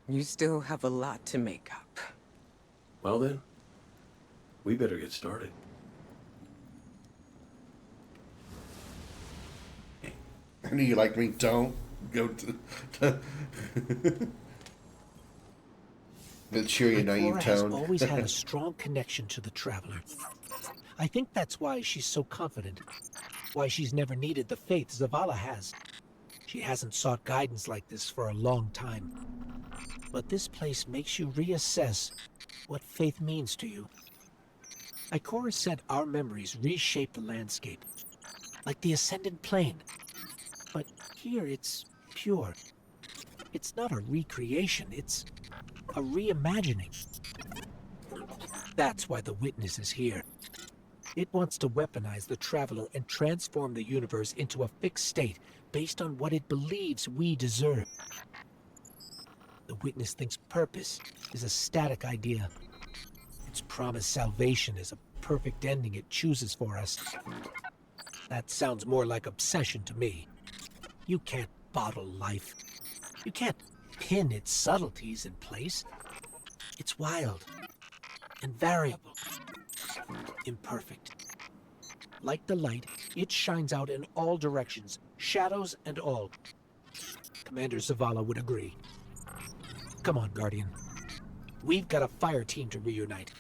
You still have a lot to make up. Well then, we better get started. I knew you liked me. Don't go to. The cheery, naive Ikora has tone. always had a strong connection to the Traveler. I think that's why she's so confident. Why she's never needed the faith Zavala has. She hasn't sought guidance like this for a long time. But this place makes you reassess what faith means to you. Ikora said our memories reshape the landscape, like the ascended plane. But here it's pure. It's not a recreation, it's a reimagining. That's why the Witness is here. It wants to weaponize the Traveler and transform the universe into a fixed state based on what it believes we deserve. The Witness thinks purpose is a static idea. Its promised salvation is a perfect ending it chooses for us. That sounds more like obsession to me. You can't bottle life. You can't pin its subtleties in place. It's wild and variable, imperfect. Like the light, it shines out in all directions, shadows and all. Commander Zavala would agree. Come on, Guardian. We've got a fire team to reunite.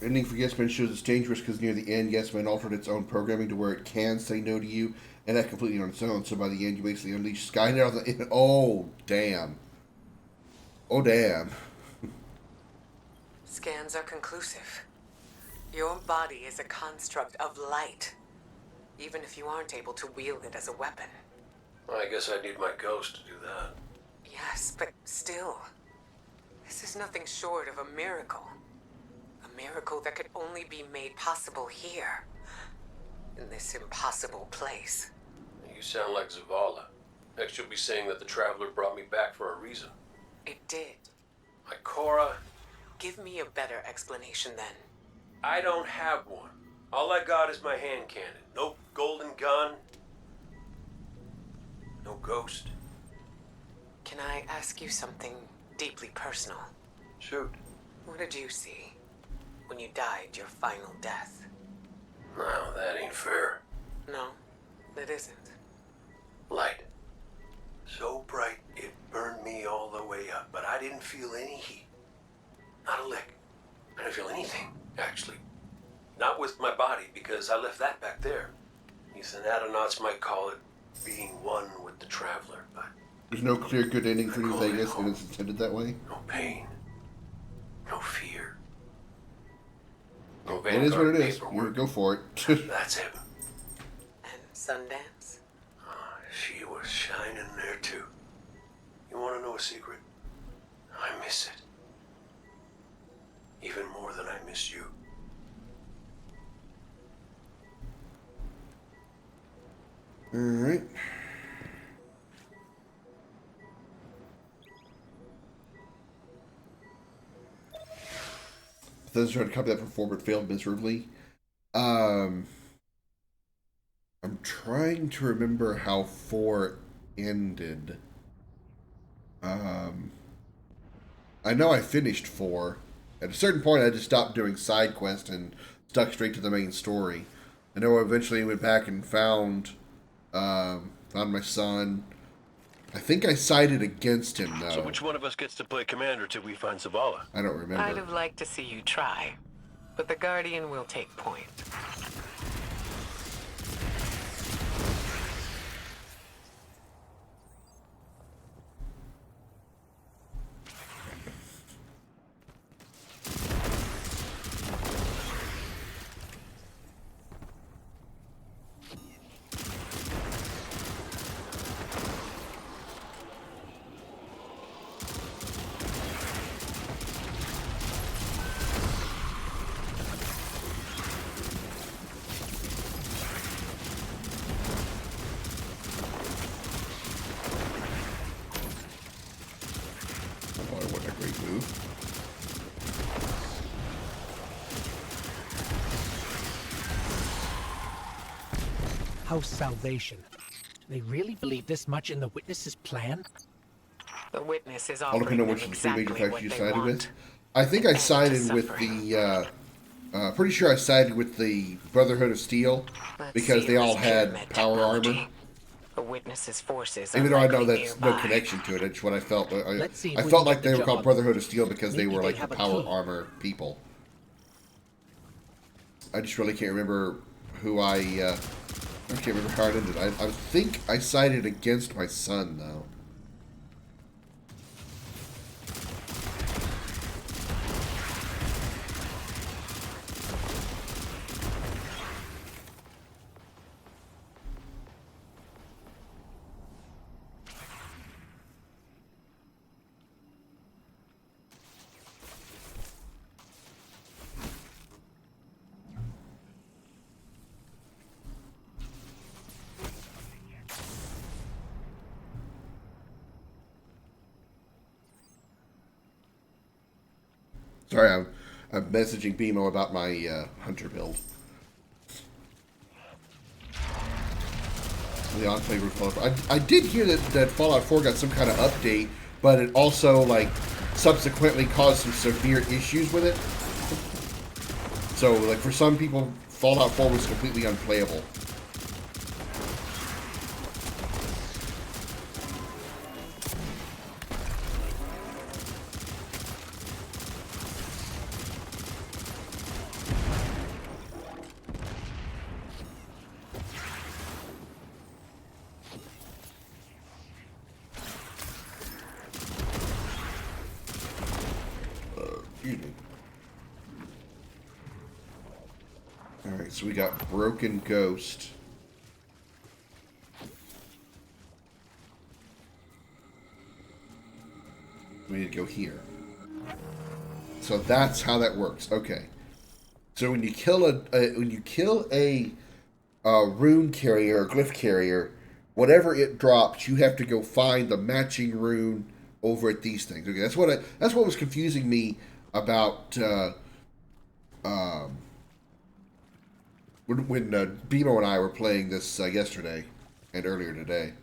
Ending for Yes Men shows it's dangerous because near the end, Yes Men altered its own programming to where it can say no to you and act completely on its own. So by the end, you basically unleash Skynet on the. Oh, damn. Oh, damn. Scans are conclusive. Your body is a construct of light, even if you aren't able to wield it as a weapon. I guess I need my ghost to do that. Yes, but still, this is nothing short of a miracle. A miracle that could only be made possible here, in this impossible place. You sound like Zavala. Next you'll be saying that the Traveler brought me back for a reason. It did. Ikora, Give me a better explanation then. I don't have one. All I got is my hand cannon. No golden gun. No ghost. Can I ask you something deeply personal? Shoot. What did you see when you died your final death? No, that ain't fair. No, it isn't. Actually, not with my body, because I left that back there. These anatonautes might call it being one with the traveler, but There's no clear good ending for New Call it Vegas, home. and it's intended that way. no pain, no fear. No It is what it Vanguard is. You paperwork. go for it. That's him. And Sundance? She was shining there too. You want to know a secret? I miss it. Even more than I miss you. All right. Those trying to copy that before but failed miserably. I'm trying to remember how 4 ended. I know I finished 4. At a certain point, I just stopped doing side quests and stuck straight to the main story. I know I eventually went back and found my son. I think I sided against him, though. So which one of us gets to play commander till we find Zavala? I don't remember. I'd have liked to see you try, but the Guardian will take point. Oh, it wasn't a great move. House Salvation. Do they really believe this much in the Witness's plan? The Witness is I'll offering depend on them which exactly major what faction you they sided want. with. I think I And sided to with suffering. the. Pretty sure I sided with the Brotherhood of Steel Let's because see they if all this had pyramid power technology. armor. The Witness's forces Even are though I know likely that's no nearby. connection to it, it's what I felt. Let's see if I we felt can like get the they were called job. Brotherhood of Steel because they Maybe were they like the have a power key. armor people. I just really can't remember who I can't remember how it ended. I think I sided against my son though. Sorry, I'm messaging BMO about my hunter build. The Enclave with Fallout 4. I did hear that Fallout 4 got some kind of update, but it also like subsequently caused some severe issues with it. So like for some people, Fallout 4 was completely unplayable. Excuse me. Alright, so we got Broken Ghost. We need to go here. So that's how that works. Okay. So when you kill a rune carrier or glyph carrier, whatever it drops, you have to go find the matching rune over at these things. Okay, that's what was confusing me about when Bimo and I were playing this yesterday and earlier today.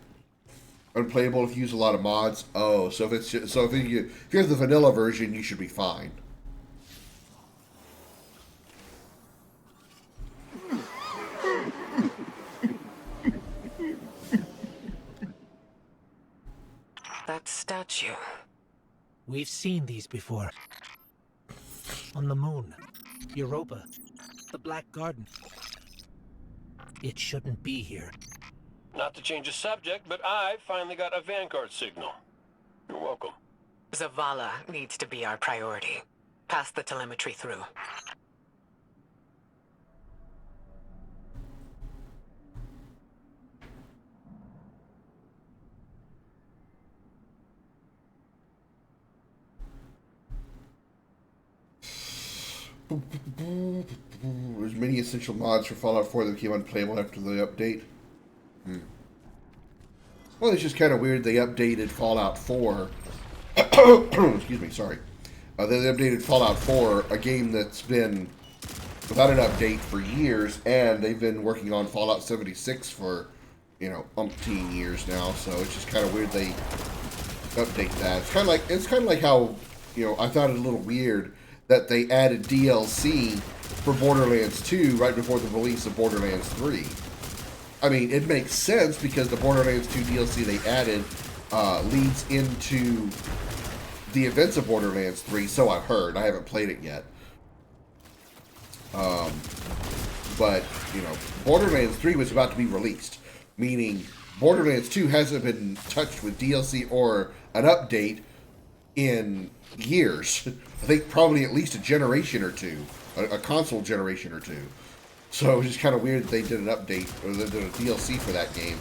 Unplayable if you use a lot of mods. Oh, so if you have the vanilla version, you should be fine. That statue. We've seen these before. On the moon. Europa. The Black Garden. It shouldn't be here. Not to change the subject, but I finally got a Vanguard signal. You're welcome. Zavala needs to be our priority. Pass the telemetry through. There's many essential mods for Fallout 4 that became unplayable after the update. Well, it's just kind of weird they updated Fallout 4. Excuse me, sorry. They updated Fallout 4, a game that's been without an update for years, and they've been working on Fallout 76 for, umpteen years now. So it's just kind of weird they update that. It's kind of like how, I thought it a little weird that they added DLC for Borderlands 2 right before the release of Borderlands 3. I mean, it makes sense because the Borderlands 2 DLC they added leads into the events of Borderlands 3, so I've heard. I haven't played it yet. But, Borderlands 3 was about to be released, meaning Borderlands 2 hasn't been touched with DLC or an update in years. I think probably at least a generation or two, a console generation or two. So it was just kind of weird that they did an update, or they did a DLC for that game.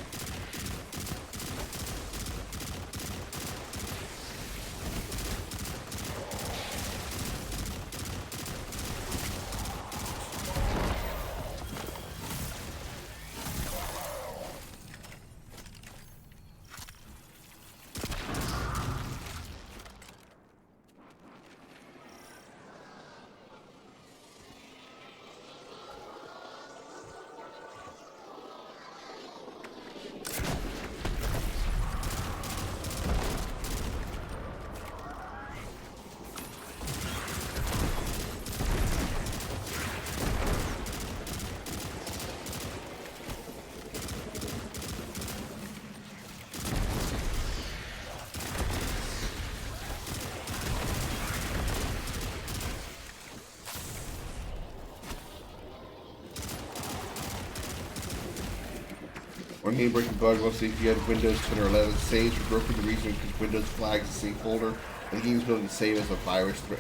One game breaking bug, let's see if you had Windows 10 or 11 saves were broken. The reason is because Windows flags the save folder, and the game's ability to save as a virus threat.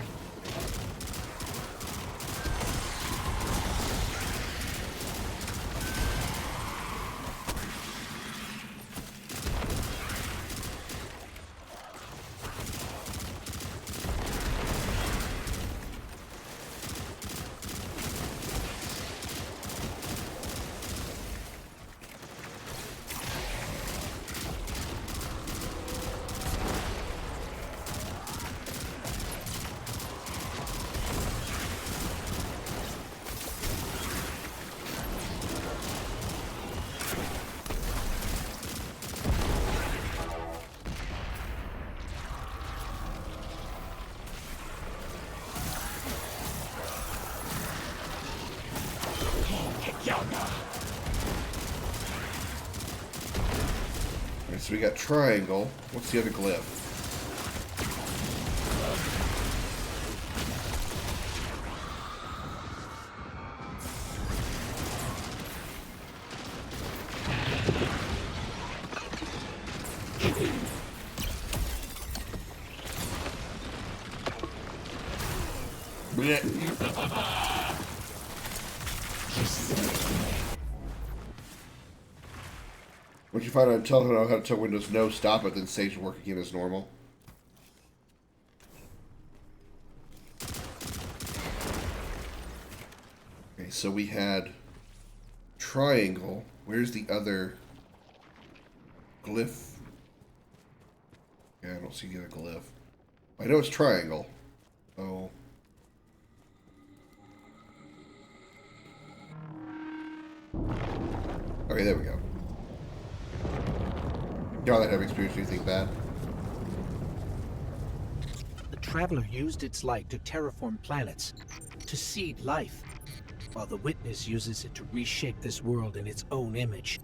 Alright, so we got triangle. What's the other glyph? Once you find out, tell her how to tell Windows no, stop it, then saves will work again as normal. Okay, so we had triangle. Where's the other glyph? Yeah, I don't see the other glyph. I know it's triangle. Oh. Okay, there we go. Y'all that have experienced anything bad? The Traveler used its light to terraform planets, to seed life, while the Witness uses it to reshape this world in its own image.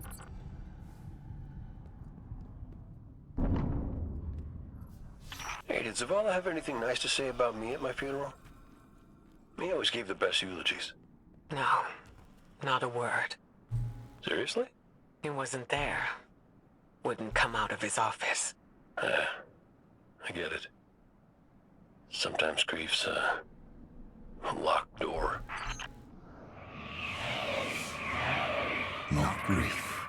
Hey, did Zavala have anything nice to say about me at my funeral? He always gave the best eulogies. No, not a word. Seriously? He wasn't there. Wouldn't come out of his office. I get it. Sometimes grief's a locked door. Not grief.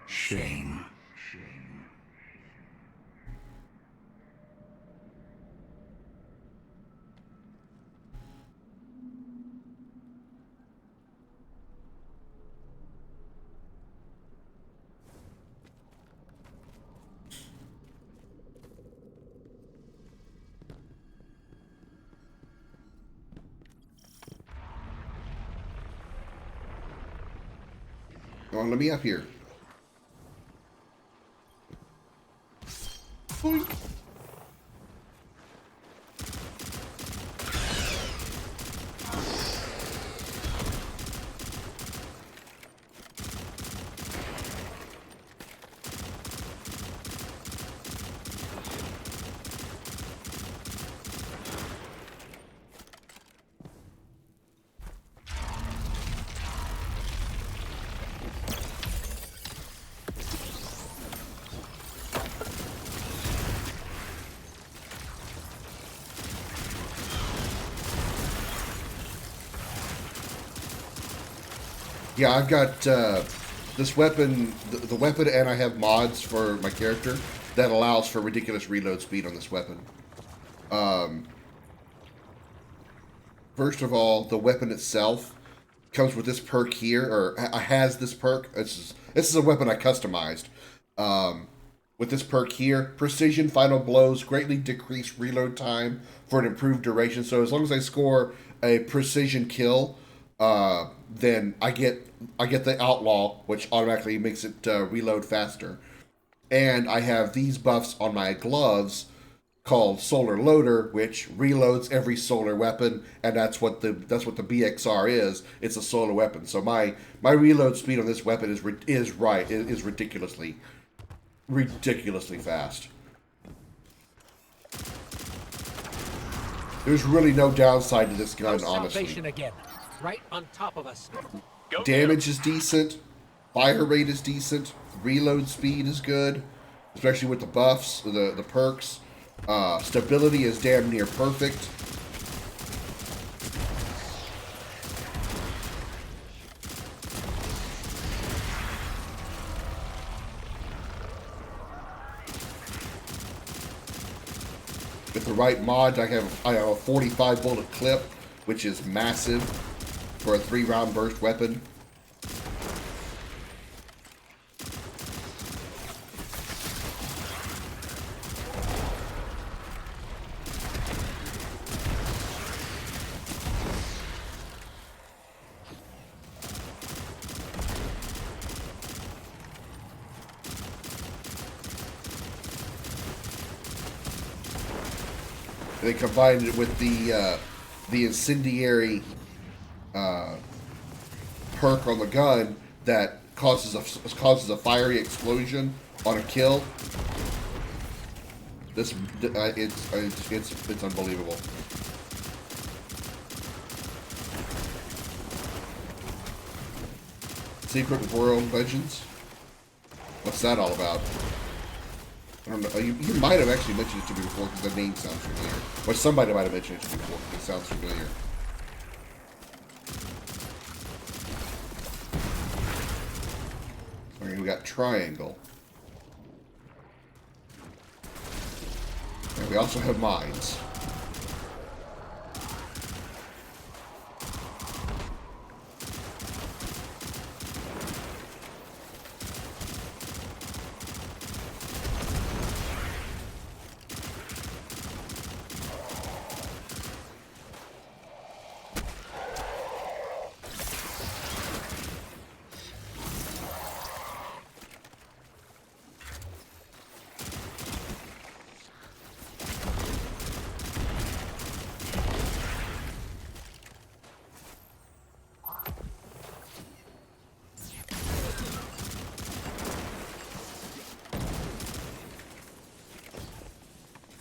Shame. Come on, let me up here. Boink. Yeah, I've got this weapon, the weapon, and I have mods for my character that allows for ridiculous reload speed on this weapon. First of all, the weapon itself comes with this perk here, or has this perk. This is a weapon I customized. With this perk here, precision final blows greatly decrease reload time for an improved duration. So as long as I score a precision kill, then I get the outlaw, which automatically makes it reload faster. And I have these buffs on my gloves called Solar Loader, which reloads every solar weapon, and that's what the BXR is. It's a solar weapon. So my reload speed on this weapon is ridiculously fast. There's really no downside to this gun, honestly. Salvation again, right on top of us. Damage is decent, fire rate is decent, reload speed is good, especially with the buffs, the perks. Stability is damn near perfect. With the right mods, I have a 45 bullet clip, which is massive for a 3-round burst weapon. They combined it with the incendiary perk on the gun that causes a fiery explosion on a kill. This it's unbelievable. Secret World Legends. What's that all about? I don't know. You might have actually mentioned it to me before because the name sounds familiar. Or somebody might have mentioned it to me before because it sounds familiar. Okay, we got Triangle. And we also have Mines.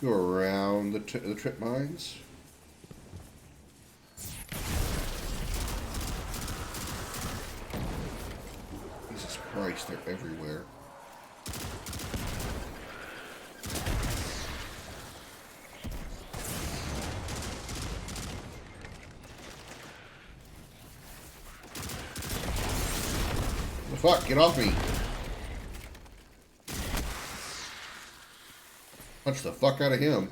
Go around the trip mines. Christ, they're everywhere. The fuck? Get off me! Punch the fuck out of him.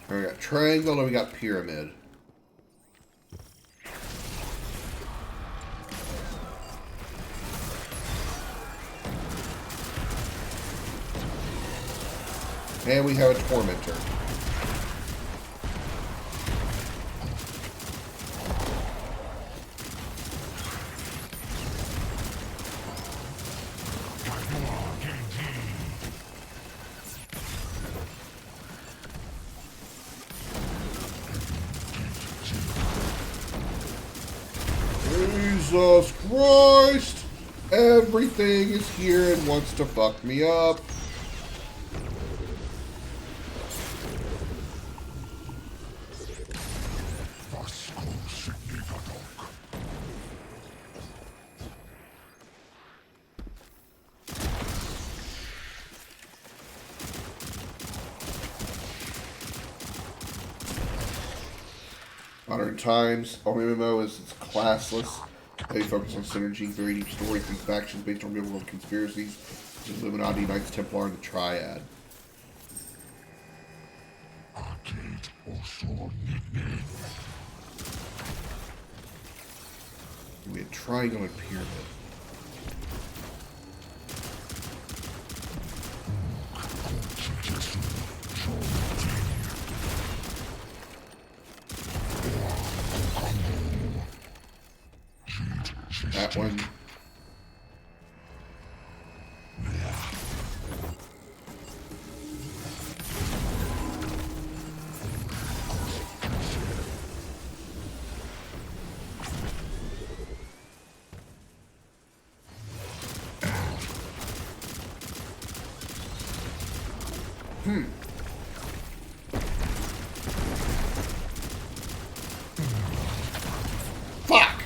We got triangle and we got pyramid. And we have a tormentor. Jesus Christ! Everything is here and wants to fuck me up. Modern times, MMO is it's classless. They focus on synergy, very deep story, through factions based on real-world conspiracies, such as Illuminati, Knights Templar, and the Triad. We had triangle and pyramid. That one. Fuck!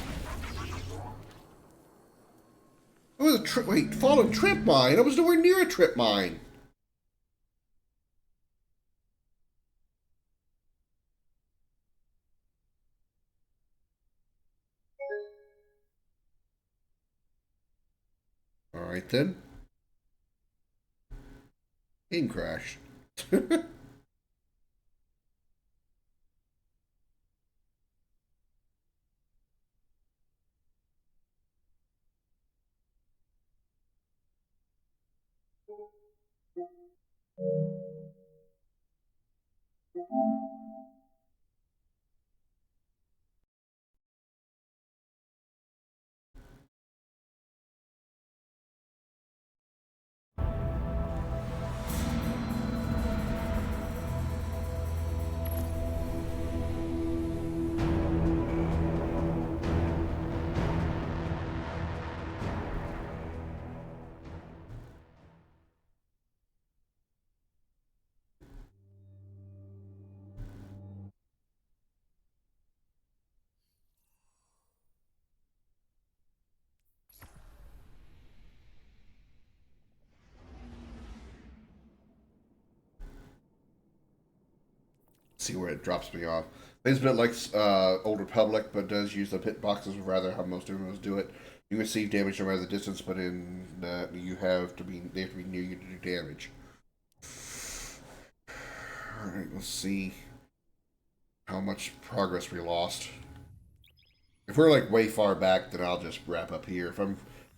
It was a trip. Wait, fallen trip mine. I was nowhere near a trip mine. All right then. Game crash. See where it drops me off. It's a bit like Old Republic, but does use the pit boxes rather how most MMOs do it. You receive damage no matter the distance, but in you have to be they have to be near you to do damage. All right, let's see. how much progress we lost. If we're like way far back, then I'll just wrap up here.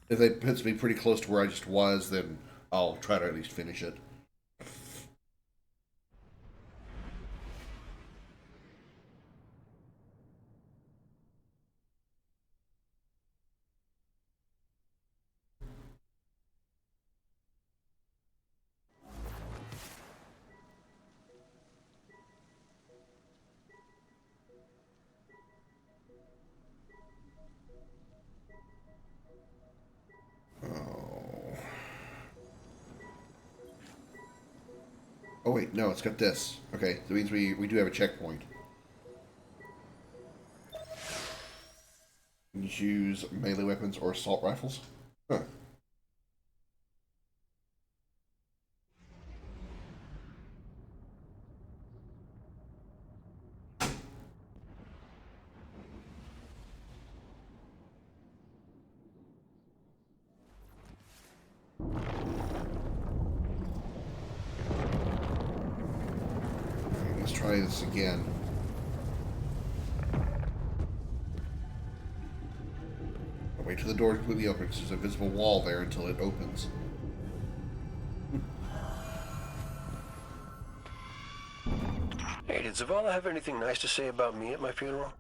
If it puts me pretty close to where I just was, then I'll try to at least finish it. Oh wait, no, it's got this. Okay, that means we do have a checkpoint. You use melee weapons or assault rifles? Huh. Okay, let's try this again. I'll wait till the door completely opens. There's a visible wall there until it opens. Hey, did Zavala have anything nice to say about me at my funeral?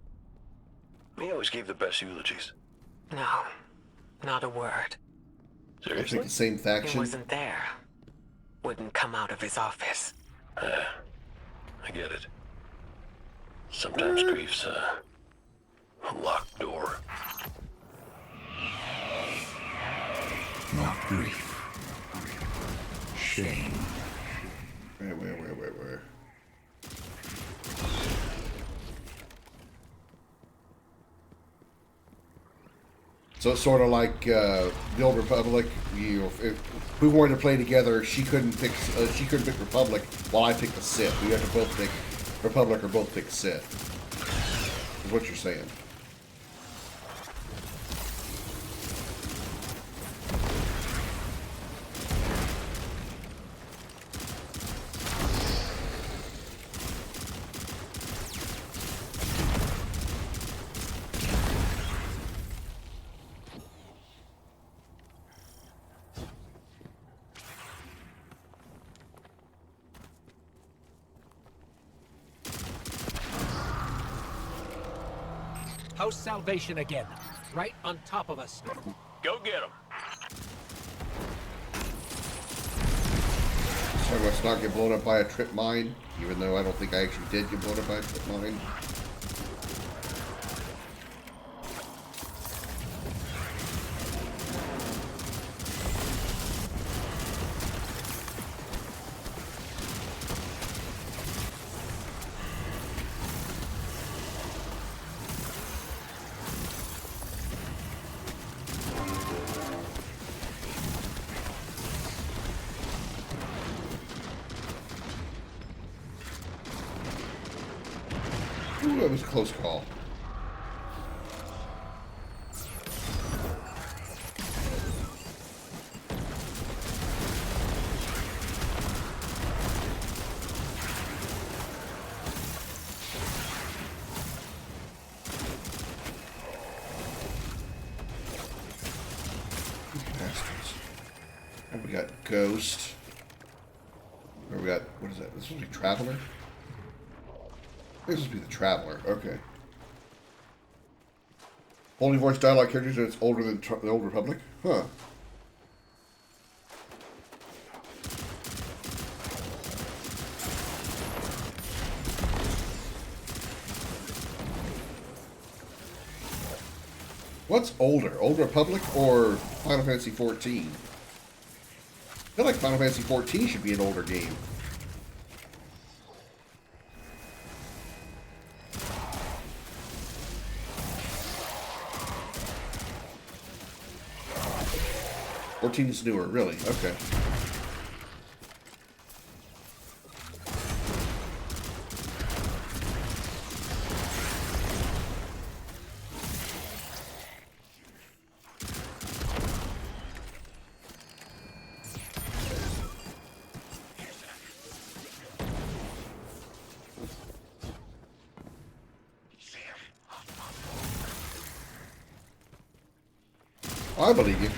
He always gave the best eulogies. No, not a word. I think Seriously? the same He faction. wasn't there. Wouldn't come out of his office. I get it. Sometimes grief's a locked door. Not grief. Shame. Where? So it's sort of like the old Republic. If we wanted to play together, she couldn't pick Republic, while I picked the Sith. We have to both pick Republic or both pick Sith. Is what you're saying. House Salvation again. Right on top of us. Go get him. So I must not get blown up by a trip mine, even though I don't think I actually did get blown up by a trip mine. Ooh, that was a close call. Bastards. And we got Ghost. Or we got, what is that? This is a Traveler? This must be the Traveler. Okay. Only voice dialogue characters, and it's older than the Old Republic? Huh. What's older? Old Republic or Final Fantasy XIV? I feel like Final Fantasy XIV should be an older game. Is newer, really? Okay. I believe you.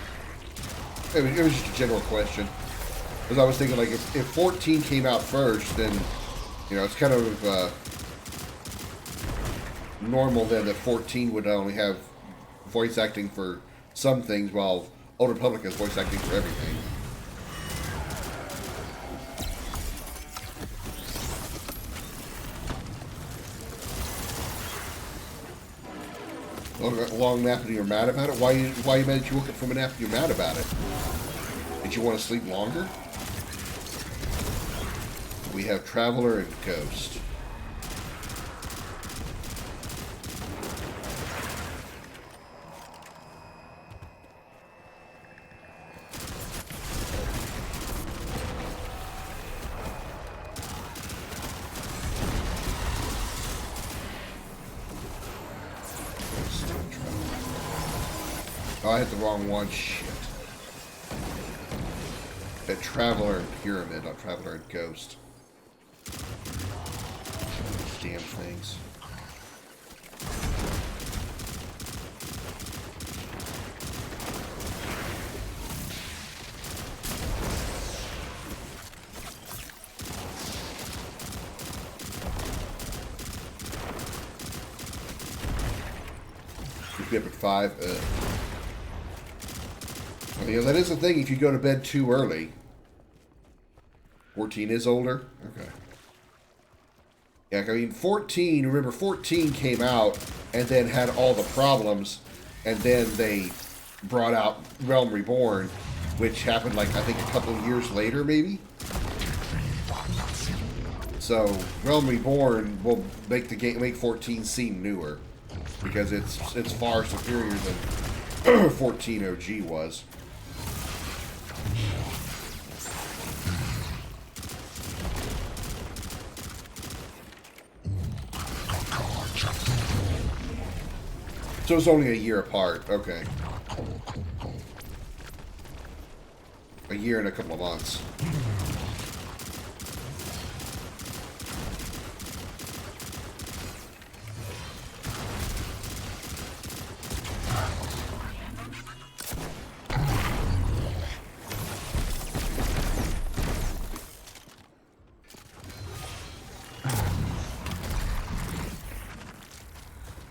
I mean, it was just a general question. Because I was thinking, like, if 14 came out first, then, you know, it's kind of normal then that 14 would only have voice acting for some things, while Old Republic has voice acting for everything. Long nap and you're mad about it? Why you mad that you woke up from a nap and you're mad about it? Did you want to sleep longer? We have Traveler and Ghost. Oh, I hit the wrong one. Shit. That Traveler and Pyramid, not Traveler and Ghost. Damn things. Be up at 5. You know, that is the thing. If you go to bed too early, 14 is older. Okay. Yeah, I mean, 14. Remember, 14 came out and then had all the problems, and then they brought out Realm Reborn, which happened like I think a couple of years later, maybe. So Realm Reborn will make the game, make 14 seem newer, because it's far superior than 14 OG was. So it's only a year apart. Okay. A year and a couple of months.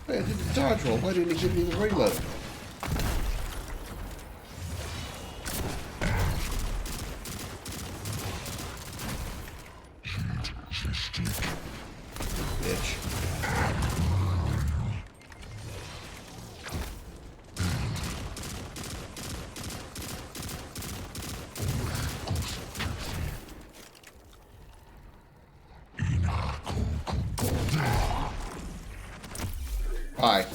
Hey, I did the dodge roll. Why didn't he give me the reload? Bitch. Hi.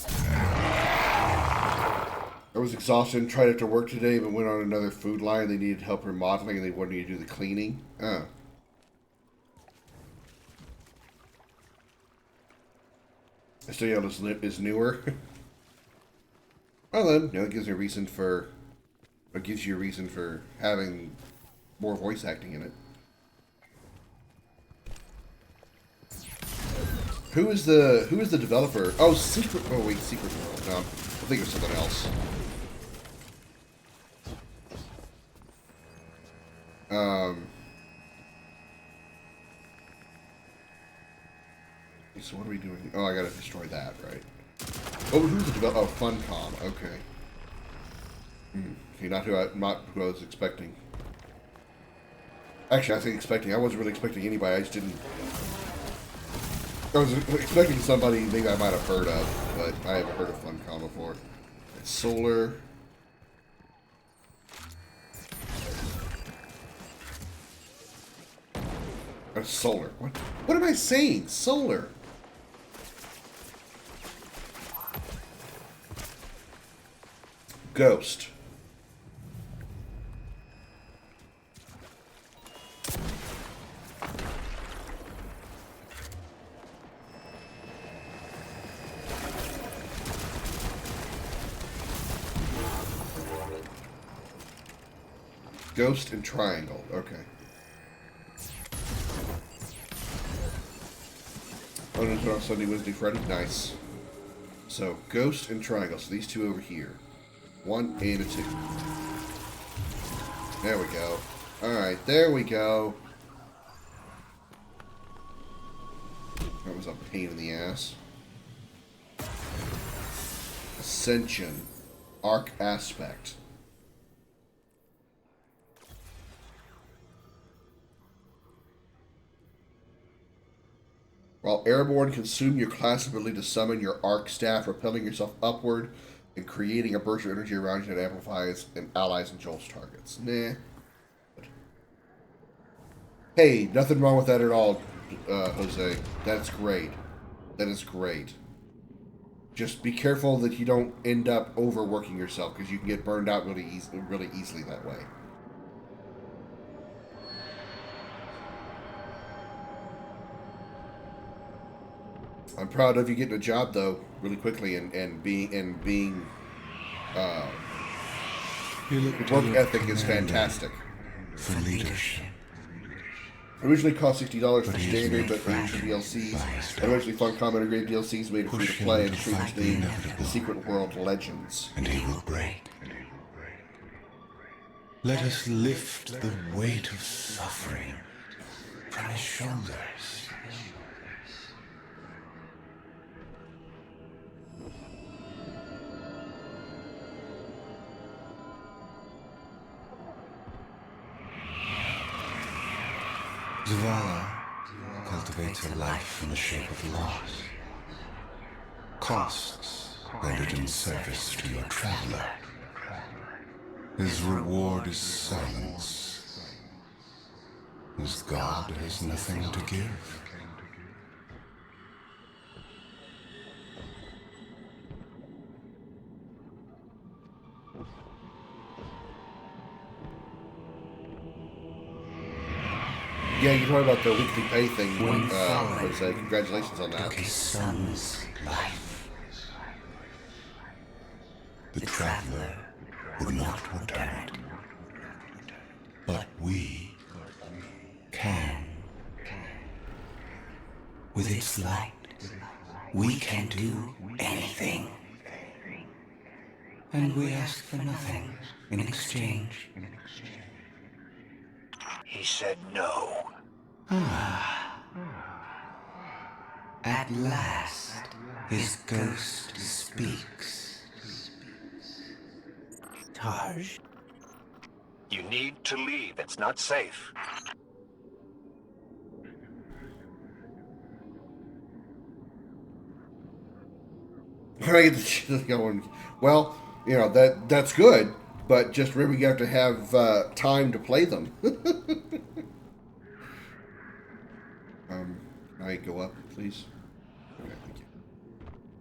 I was exhausted and tried after work today, but went on another food line. They needed help remodeling, and they wanted me to do the cleaning. Oh. So yeah, this is newer. Well then, you know, it gives you a reason for... It gives you a reason for having more voice acting in it. Who is the developer? Oh, Secret... Oh wait, Secret World. No, I think it was something else. So what are we doing? Oh, I gotta destroy that, right? Oh, who's the developer? Oh, Funcom. Okay. See, not who I was expecting. Actually, I think expecting. I wasn't really expecting anybody. I just didn't. I was expecting somebody maybe I might have heard of, but I haven't heard of Funcom before. It's Solar. Solar. What am I saying? Solar. Ghost. Ghost and Triangle. Okay. Oh, no, put on Sunday, Wednesday, Friday. Nice. So, Ghost and Triangle. So these two over here. 1 and a 2. There we go. Alright, there we go. That was a pain in the ass. Ascension. Arc aspect. While airborne, consume your class ability to summon your arc staff, propelling yourself upward and creating a burst of energy around you that amplifies and allies and jolts targets. Nah. Hey, nothing wrong with that at all, Jose. That's great. That is great. Just be careful that you don't end up overworking yourself, because you can get burned out really easily that way. I'm proud of you getting a job though, really quickly, and being your work ethic is fantastic. For leadership. Originally cost $60 for standard, but for DLCs. And originally Fun Common and Great DLCs made it free to play, and treats named The Secret World Legends. And he will break. Let us lift the weight of suffering from his shoulders. Zavala cultivates a life in the shape of loss. Costs rendered in service to your traveler. His reward is silence. His God has nothing to give. Yeah, you talked about the weekly pay thing. Jose, congratulations on that. Took his son's life. The traveler would not return it. But we can. With its light, we can do anything. And we ask for nothing in exchange. He said no. At last, his ghost speaks. Taj? You need to leave. It's not safe. When I get the shit going, well, you know, that's good, but just remember you have to have time to play them. Can I go up, please? Okay, thank you.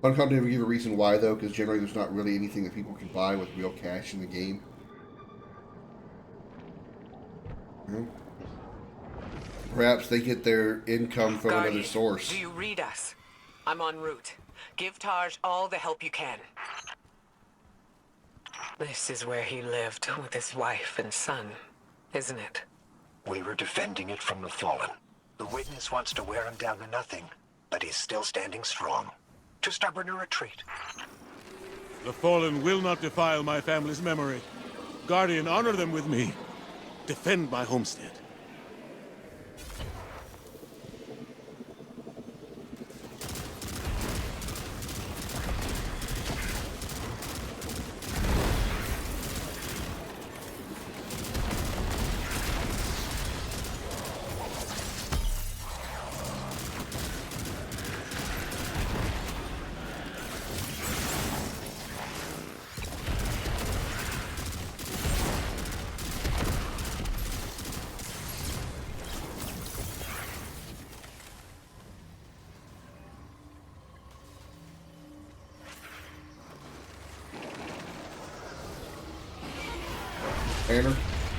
Funcom never give a reason why, though, because generally there's not really anything that people can buy with real cash in the game. Hmm. Perhaps they get their income from Guardian, another source. do you read us? I'm en route. Give Taj all the help you can. This is where he lived with his wife and son, isn't it? We were defending it from the fallen. The witness wants to wear him down to nothing, but he's still standing strong. Too stubborn to retreat. The fallen will not defile my family's memory. Guardian, honor them with me. Defend my homestead.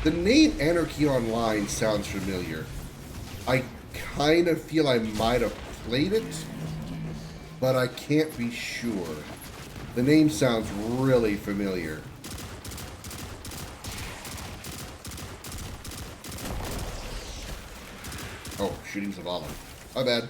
The name Anarchy Online sounds familiar. I kind of feel I might have played it, but I can't be sure. The name sounds really familiar. Oh, shooting Zavala. My bad.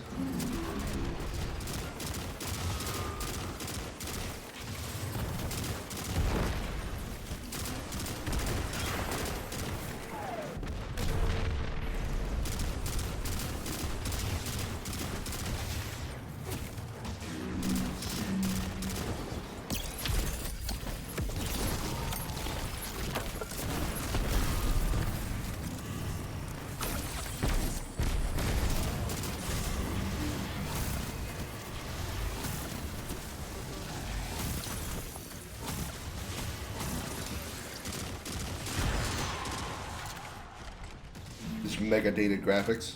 its mega dated graphics.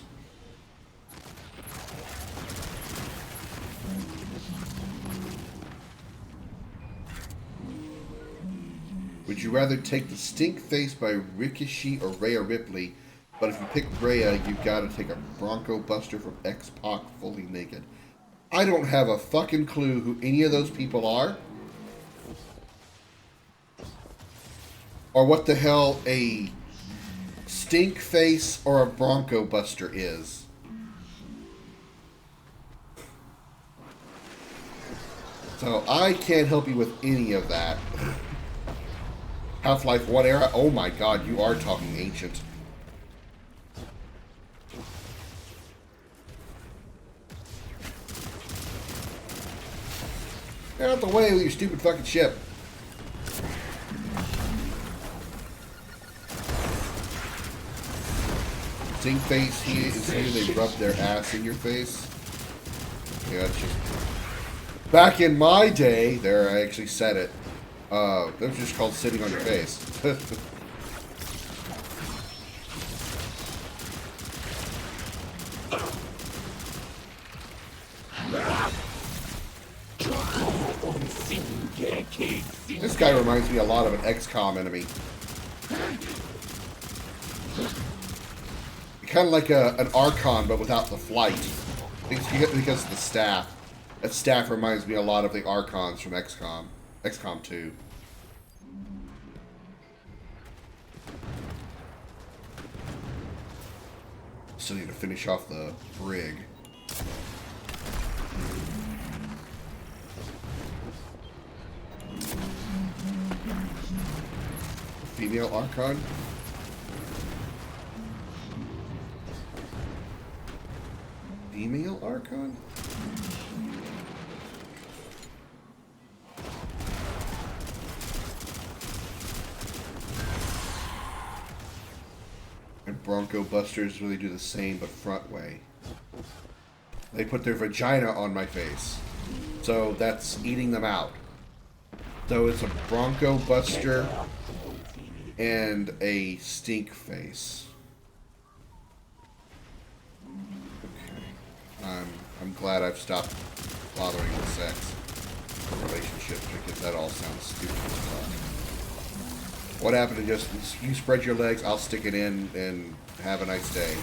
Would you rather take the Stink Face by Ricochet or Rhea Ripley? But if you pick Rhea, you've got to take a Bronco Buster from X-Pac fully naked. I don't have a fucking clue who any of those people are. Or what the hell a Stink Face or a Bronco Buster is. So I can't help you with any of that. Half-Life 1 era? Oh my god, you are talking ancient. Get out the way with your stupid fucking ship. Stink Face is here, they rub their ass in your face. Yeah, it's just... Back in my day, there I actually said it. That was just called sitting on your face. This guy reminds me a lot of an XCOM enemy. Kind of like an Archon, but without the flight. Because of the staff. That staff reminds me a lot of the Archons from XCOM. XCOM 2. Still need to finish off the brig. Female Archon? Female Archon? And Bronco Busters really do the same, but front way. They put their vagina on my face. So that's eating them out. So it's a Bronco Buster and a Stink Face. Okay. I'm glad I've stopped bothering with sex relationships because that all sounds stupid as fuck. What happened to just, you spread your legs, I'll stick it in, and have a nice day.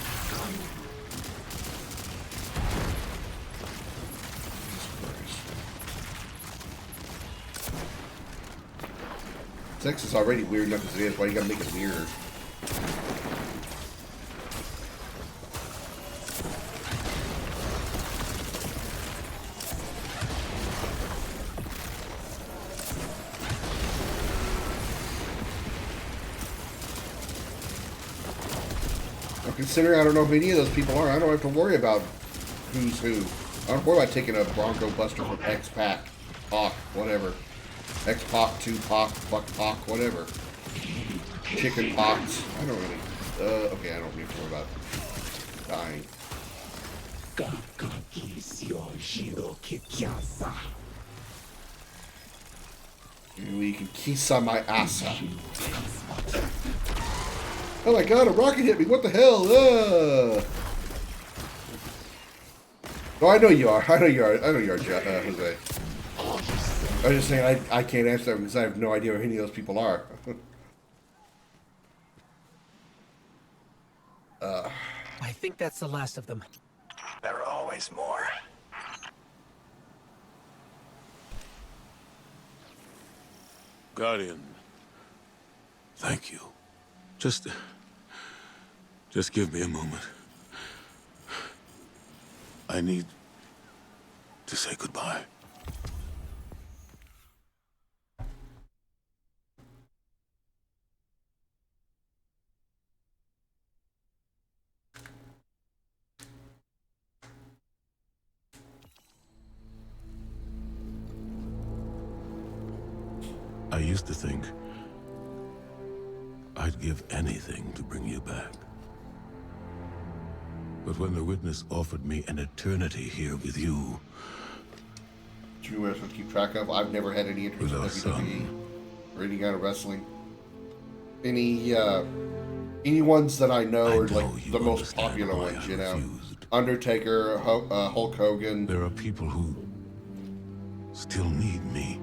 Sex is already weird enough as it is, why you gotta make it weirder? Considering I don't know who any of those people are, I don't have to worry about who's who. I don't worry about taking a Bronco Buster from X-Pac, Pac, whatever. X-Pac, 2-Pac, Fuck-Pac, whatever. Chicken pox. I don't really... okay, I don't need to worry about dying. We can kisa my asa. Oh my god, a rocket hit me. What the hell? Oh, I know you are. I know you are. I know you are, Jose. I was just saying I can't answer that because I have no idea who any of those people are. I think that's the last of them. There are always more. Guardian, thank you. Just give me a moment. I need to say goodbye. I used to think I'd give anything to bring you back. But when the Witness offered me an eternity here with you... Do you want to keep track of? I've never had any interest in WWE or any kind of wrestling. Any Any ones that I know I are know like you the most understand popular why ones, I you know. refused. Undertaker, Hulk Hogan, There are people who still need me.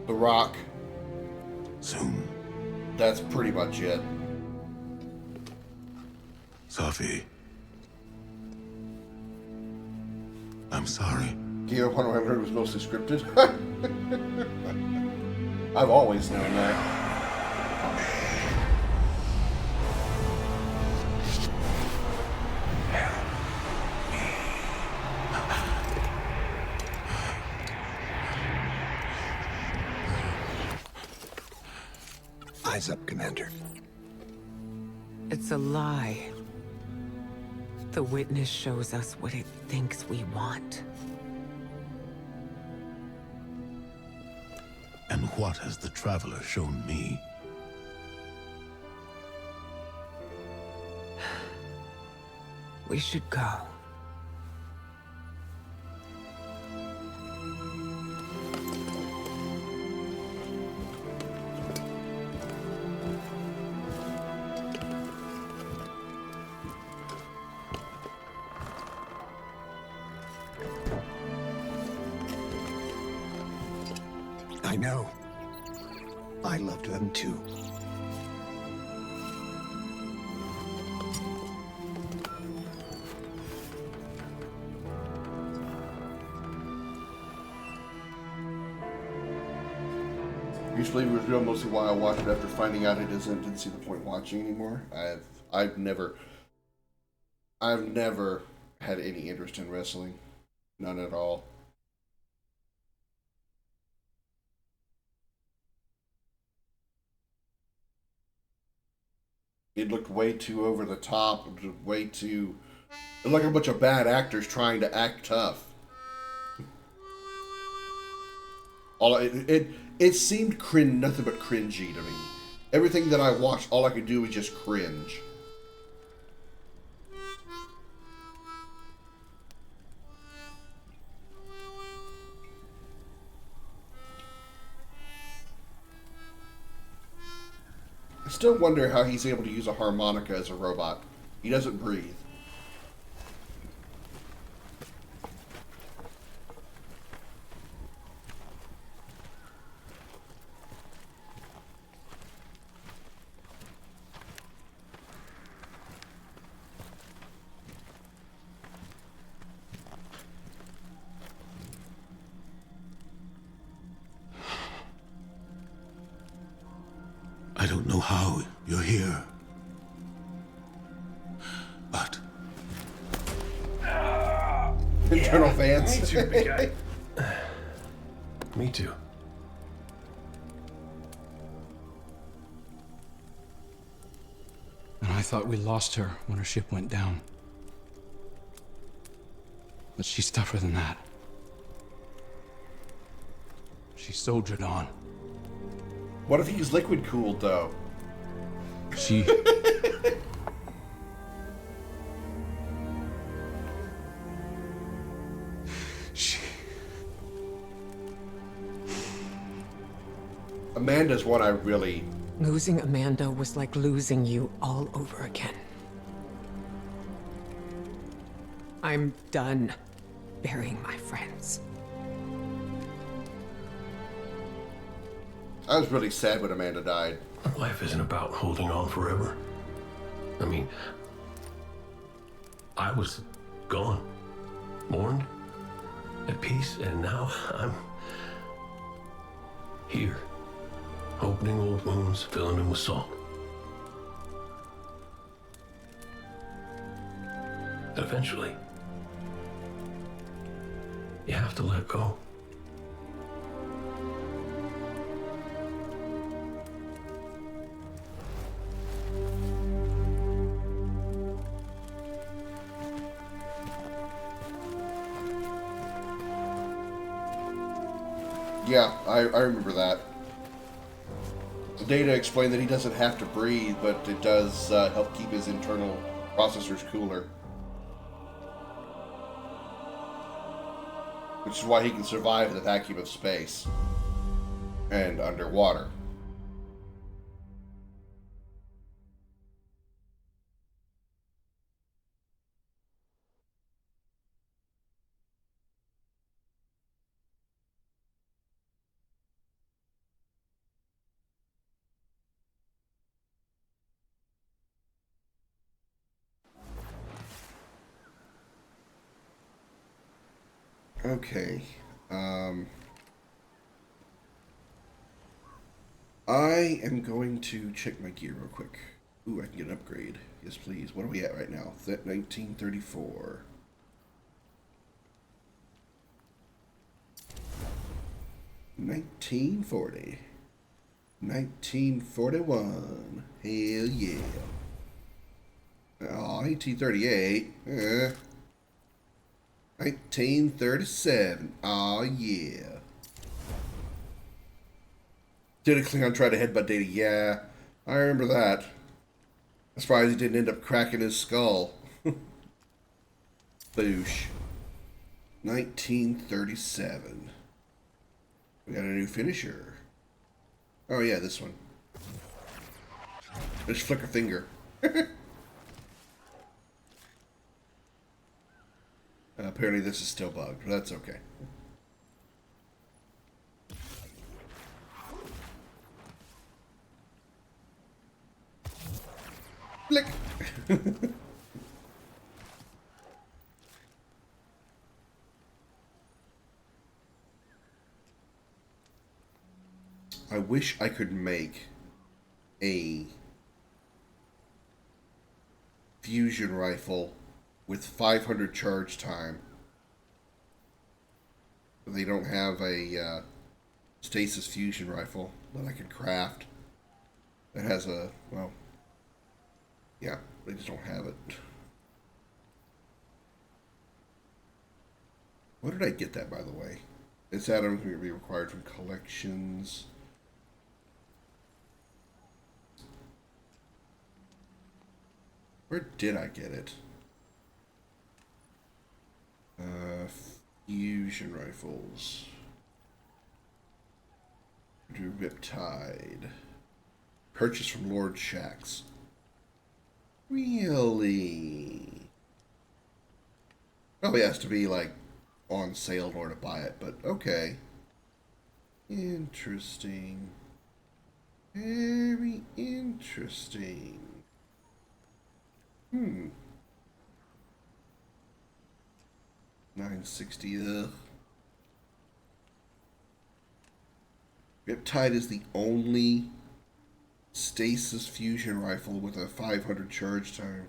The Rock. Soon. That's pretty much it. Safi. I'm sorry. Game of Wonder I learned was mostly scripted. I've always known that. Eyes up, Commander. It's a lie. The witness shows us what it thinks we want. And what has the Traveler shown me? We should go. I know. I loved them too. Used to believe it was real, mostly why I watched it after finding out it isn't. Didn't see the point watching anymore. I've never had any interest in wrestling, none at all. It looked way too over the top. It looked way too. It looked like a bunch of bad actors trying to act tough. It seemed nothing but cringy to me. Everything that I watched, all I could do was just cringe. I still wonder how he's able to use a harmonica as a robot. He doesn't breathe. I don't know how you're here. But Internal fans. Me too, big guy. Me too. And I thought we lost her when her ship went down. But she's tougher than that. She soldiered on. What if he's liquid cooled though? She... she... Amanda's what I really... Losing Amanda was like losing you all over again. I'm done burying my friends. I was really sad when Amanda died. Life isn't about holding on forever. I mean, I was gone, mourned, at peace, and now I'm here, opening old wounds, filling them with salt. And eventually, you have to let go. Yeah, I remember that. The data explained that he doesn't have to breathe, but it does help keep his internal processors cooler. Which is why he can survive the vacuum of space and underwater. Okay. I am going to check my gear real quick. Ooh, I can get an upgrade. Yes, please. What are we at right now? 1934. 1940. 1941. Hell yeah. Oh, 1938. 1937. Oh yeah. Did a Klingon try to headbutt Data? Yeah, I remember that. I'm surprised he didn't end up cracking his skull. Boosh. 1937. We got a new finisher. Oh yeah, this one. Just flick a finger. Apparently this is still bugged, but that's okay. Flick! I wish I could make a fusion rifle with 500 charge time. They don't have a stasis fusion rifle that I can craft that has a, well, yeah, they just don't have it. Where did I get that, by the way? It's items going to be required from collections. Where did I get it? Fusion rifles. Do Riptide. Purchased from Lord Shax. Really? Probably has to be like on sale in order to buy it, but okay. Interesting. Very interesting. 960. Ugh. Riptide is the only stasis fusion rifle with a 500 charge time.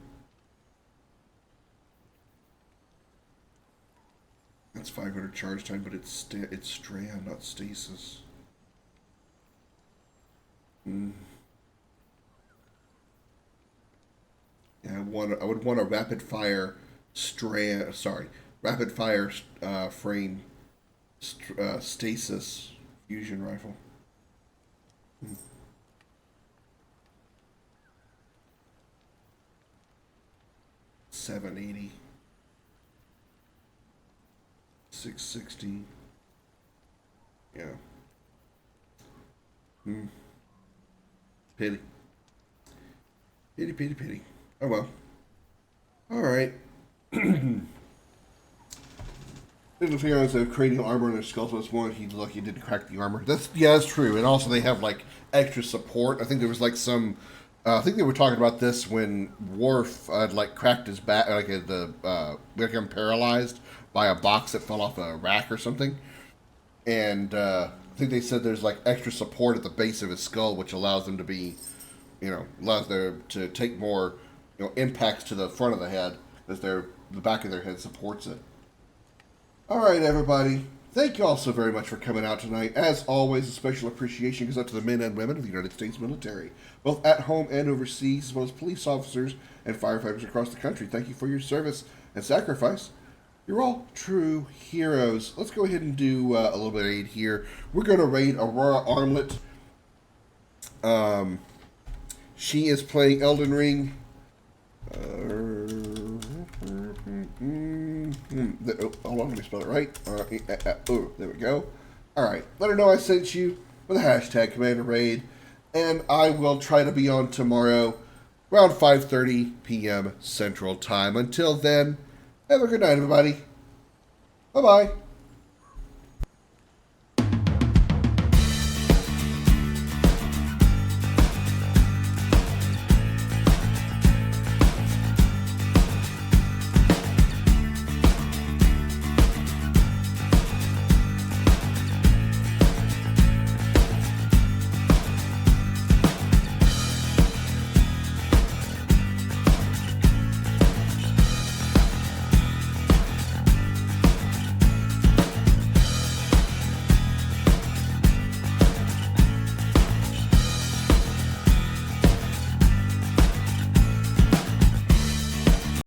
That's 500 charge time, but it's strand, not stasis. Yeah, I would want a rapid fire frame stasis fusion rifle. 780. 660. Yeah. Pity. Pity. Oh well. Alright. Didn't figure out the cranial armor on their skulls was one. He's lucky he didn't crack the armor. That's true. And also they have like extra support. I think there was like some. I think they were talking about this when Worf like cracked his back, like became paralyzed by a box that fell off a rack or something. And I think they said there's like extra support at the base of his skull, which allows them to be, allows them to take more, impacts to the front of the head as the back of their head supports it. All right, everybody. Thank you all so very much for coming out tonight. As always, a special appreciation goes out to the men and women of the United States military, both at home and overseas, as well as police officers and firefighters across the country. Thank you for your service and sacrifice. You're all true heroes. Let's go ahead and do a little bit of aid here. We're going to raid Aurora Armlet. She is playing Elden Ring. Hold on, let me spell it right. There we go. Alright, let her know I sent you with a hashtag Commander Raid, and I will try to be on tomorrow around 5:30 p.m. Central Time. Until then, have a good night, everybody. Bye-bye.